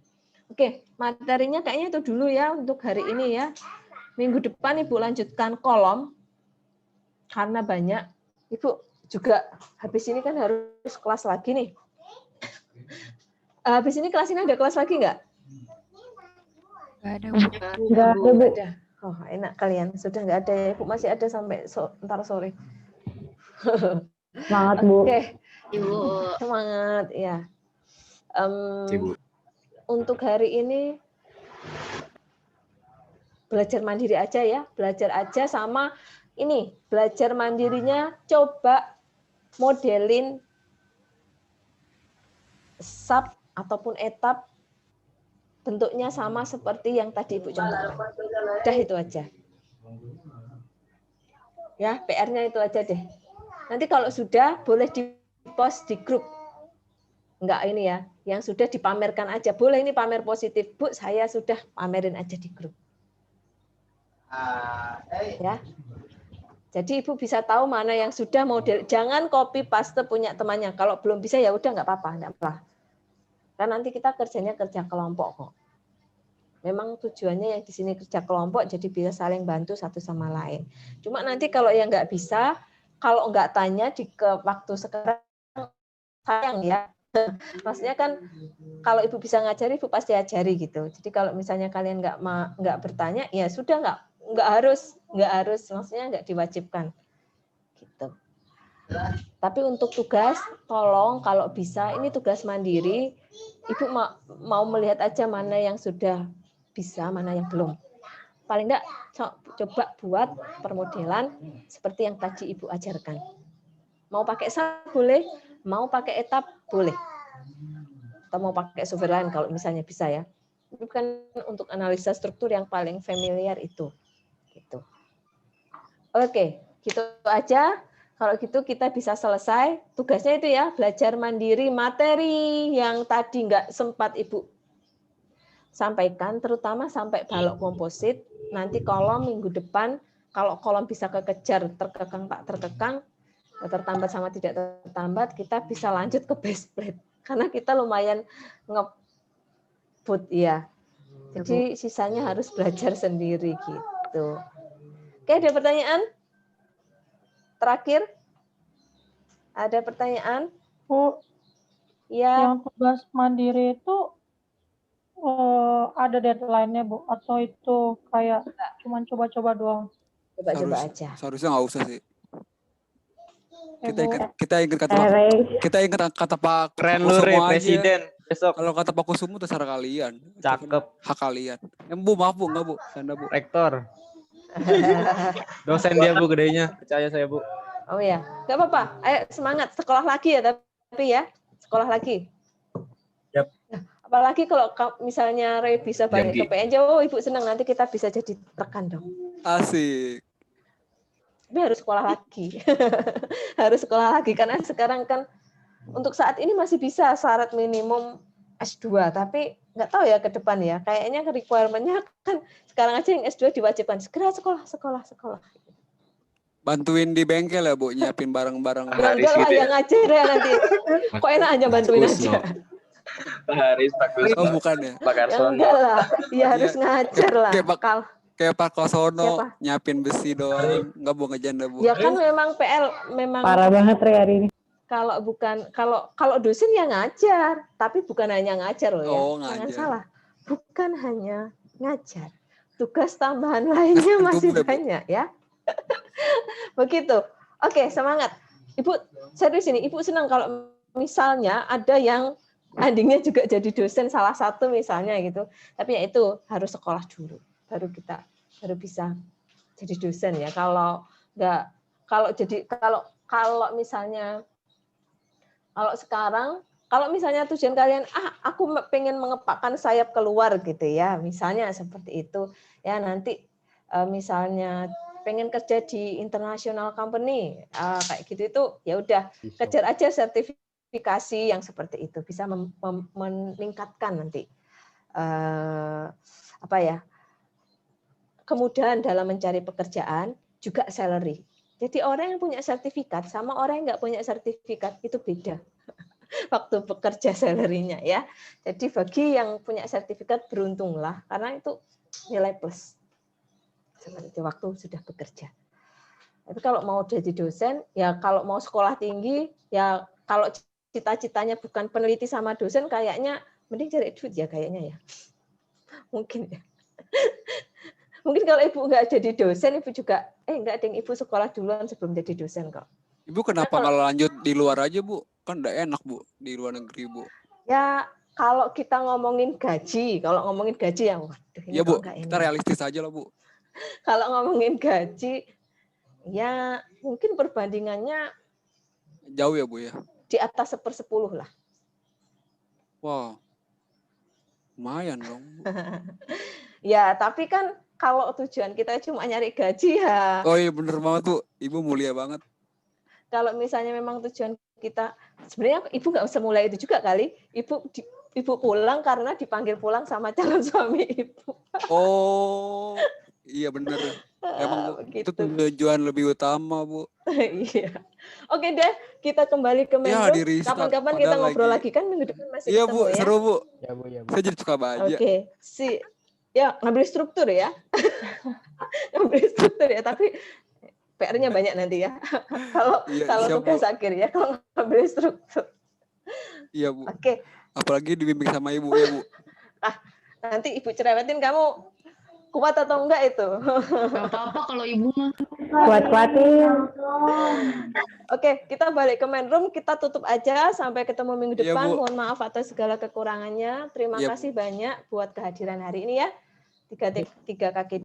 Oke, materinya kayaknya itu dulu ya untuk hari ini ya. Minggu depan Ibu lanjutkan kolom, karena banyak. Ibu juga habis ini kan harus kelas lagi nih. Habis ini kelas ini ada kelas lagi nggak? Nggak ada, Bu. Nggak ada, Bu. Ada. Oh, enak kalian. Sudah nggak ada ya, Bu. Masih ada sampai ntar sore. Semangat, Bu. Oke, Ibu. semangat ya. Ibu. Untuk hari ini belajar mandiri aja ya, belajar aja sama ini, belajar mandirinya coba modelin sub ataupun etap bentuknya sama seperti yang tadi Ibu contohkan. Udah itu aja. Ya, PR-nya itu aja deh. Nanti kalau sudah boleh di-post di grup. Enggak ini ya, yang sudah dipamerkan aja. Boleh ini pamer positif. Bu, saya sudah pamerin aja di grup. Ya. Jadi Ibu bisa tahu mana yang sudah model. Jangan copy paste punya temannya. Kalau belum bisa ya udah nggak apa-apa, enggak apa. Kan nanti kita kerjanya kerja kelompok kok. Memang tujuannya yang di sini kerja kelompok jadi bisa saling bantu satu sama lain. Cuma nanti kalau yang nggak bisa, kalau nggak tanya di waktu sekarang sayang ya. Maksudnya kan kalau Ibu bisa ngajari, Ibu pasti ajari gitu. Jadi kalau misalnya kalian nggak bertanya, ya sudah nggak harus, maksudnya nggak diwajibkan. Gitu. Tapi untuk tugas, tolong kalau bisa, ini tugas mandiri, Ibu mau melihat aja mana yang sudah bisa, mana yang belum. Paling enggak coba buat permodelan seperti yang tadi Ibu ajarkan. Mau pakai sub boleh, mau pakai etap boleh. Atau mau pakai software lain kalau misalnya bisa ya. Itu kan untuk analisa struktur yang paling familiar itu. Gitu. Oke, gitu aja. Kalau gitu kita bisa selesai. Tugasnya itu ya, belajar mandiri materi yang tadi nggak sempat Ibu sampaikan, terutama sampai balok komposit. Nanti kolom minggu depan, kalau kolom bisa kekejar, terkekang tak terkekang, tertambat sama tidak tertambat, kita bisa lanjut ke base plate. Karena kita lumayan ngebut ya. Jadi sisanya harus belajar sendiri gitu. Oke, ada pertanyaan? Terakhir? Ada pertanyaan? Bu, Ya. yang tugas mandiri itu ada deadline-nya, Bu? Atau itu kayak cuman coba-coba doang? Coba-coba aja. Seharusnya nggak usah sih. Bu. Kita ingat kata Pak Keren lu, Re, Kusumo aja. Presiden. Besok. Kalau kata Pak Kusumo terserah kalian. Cakep. Hak kalian. Bu, maaf Bu, enggak Bu. Canda Bu. Rektor. Dosen dia, Bu, gedenya. Percaya saya, Bu. Oh ya, nggak apa-apa. Ayo semangat, sekolah lagi ya, tapi ya, sekolah lagi. Yap. Nah, apalagi kalau misalnya Ray bisa balik ke PNJ, oh Ibu senang, nanti kita bisa jadi rekan dong. Asik. Tapi harus sekolah lagi. Harus sekolah lagi, karena sekarang kan untuk saat ini masih bisa syarat minimum S2, tapi nggak tahu ya ke depan ya. Kayaknya requirement-nya kan sekarang aja yang S2 diwajibkan segera sekolah. Bantuin di bengkel ya, Bu, nyiapin barang-barang. Ya enggak lah, yang ngajar ya nanti. Kok enak aja bantuin aja. Pak Haris, Pak Oh, Kusno, bukan ya. Pak Ya Karsono. enggak lah, ya harus ngajar lah. Kayak Pak Kosono Siapa? nyiapin besi doang, nggak mau ngejanda, Bu. Ya kan memang memang Parah banget Re hari ini. kalau dosen ya ngajar, tapi bukan hanya ngajar loh ya. Oh, Jangan ngajar. salah. Bukan hanya ngajar. Tugas tambahan lainnya masih Tunggu ya, Bu. banyak ya. Begitu. Oke, semangat. Ibu, serius ini, Ibu senang kalau misalnya ada yang adiknya juga jadi dosen salah satu misalnya gitu. Tapi ya itu harus sekolah dulu. Baru bisa jadi dosen ya. Kalau misalnya kalau sekarang, kalau misalnya tujuan kalian, aku pengen mengepakkan sayap keluar gitu ya, misalnya seperti itu, ya nanti misalnya pengen kerja di international company, kayak gitu itu, ya udah kejar aja sertifikasi yang seperti itu, bisa meningkatkan nanti kemudahan dalam mencari pekerjaan, juga salary. Jadi orang yang punya sertifikat sama orang yang nggak punya sertifikat itu beda. Waktu bekerja salary-nya ya. Jadi bagi yang punya sertifikat beruntunglah karena itu nilai plus. Seperti itu waktu sudah bekerja. Tapi kalau mau jadi dosen, ya kalau mau sekolah tinggi, ya kalau cita-citanya bukan peneliti sama dosen, kayaknya mending cari duit ya kayaknya ya. Mungkin ya. Mungkin kalau ibu nggak jadi dosen, ibu juga nggak ada yang ibu sekolah duluan sebelum jadi dosen kok. Ibu kenapa nggak lanjut di luar aja, Bu? Kan udah enak, Bu, di luar negeri, Bu. Ya kalau kita ngomongin gaji ya, waduh ini Ya, Bu, kok nggak kita enak. realistis aja lah, Bu. Kalau ngomongin gaji, ya mungkin perbandingannya Jauh ya, Bu ya? di atas 1/10 lah. Wow. Lumayan dong, Bu. Ya tapi kan kalau tujuan kita cuma nyari gaji ya. Oh iya bener banget, Bu. Ibu mulia banget. Kalau misalnya memang tujuan kita, sebenarnya ibu nggak usah mulai itu juga kali. Ibu pulang karena dipanggil pulang sama calon suami ibu. Oh, iya bener. Emang Bu, itu tujuan lebih utama, Bu. Iya. Oke deh, kita kembali ke Ya, Menlo. di restart. Kapan-kapan kita Padahal ngobrol lagi kan minggu depan masih Iya, ketemu Bu, ya. seru, Bu. Ya, Bu, ya, Bu. Saya jadi suka baca. Oke, ya ngambil struktur ya. Ngambil struktur ya, tapi PR-nya banyak nanti ya. Kalau siap, tugas Bu. akhir ya, kalau ngambil struktur. Iya, Bu. Oke. Apalagi dibimbing sama Ibu ya, Bu. Nanti Ibu cerewetin kamu kuat atau enggak itu. Gak apa-apa kalau ibu mah. Kuat-kuatin. Oke, kita balik ke main room, kita tutup aja sampai ketemu minggu Iya, depan. Bu. Mohon maaf atas segala kekurangannya. Terima Iya, Bu. kasih banyak buat kehadiran hari ini ya. 3 kaki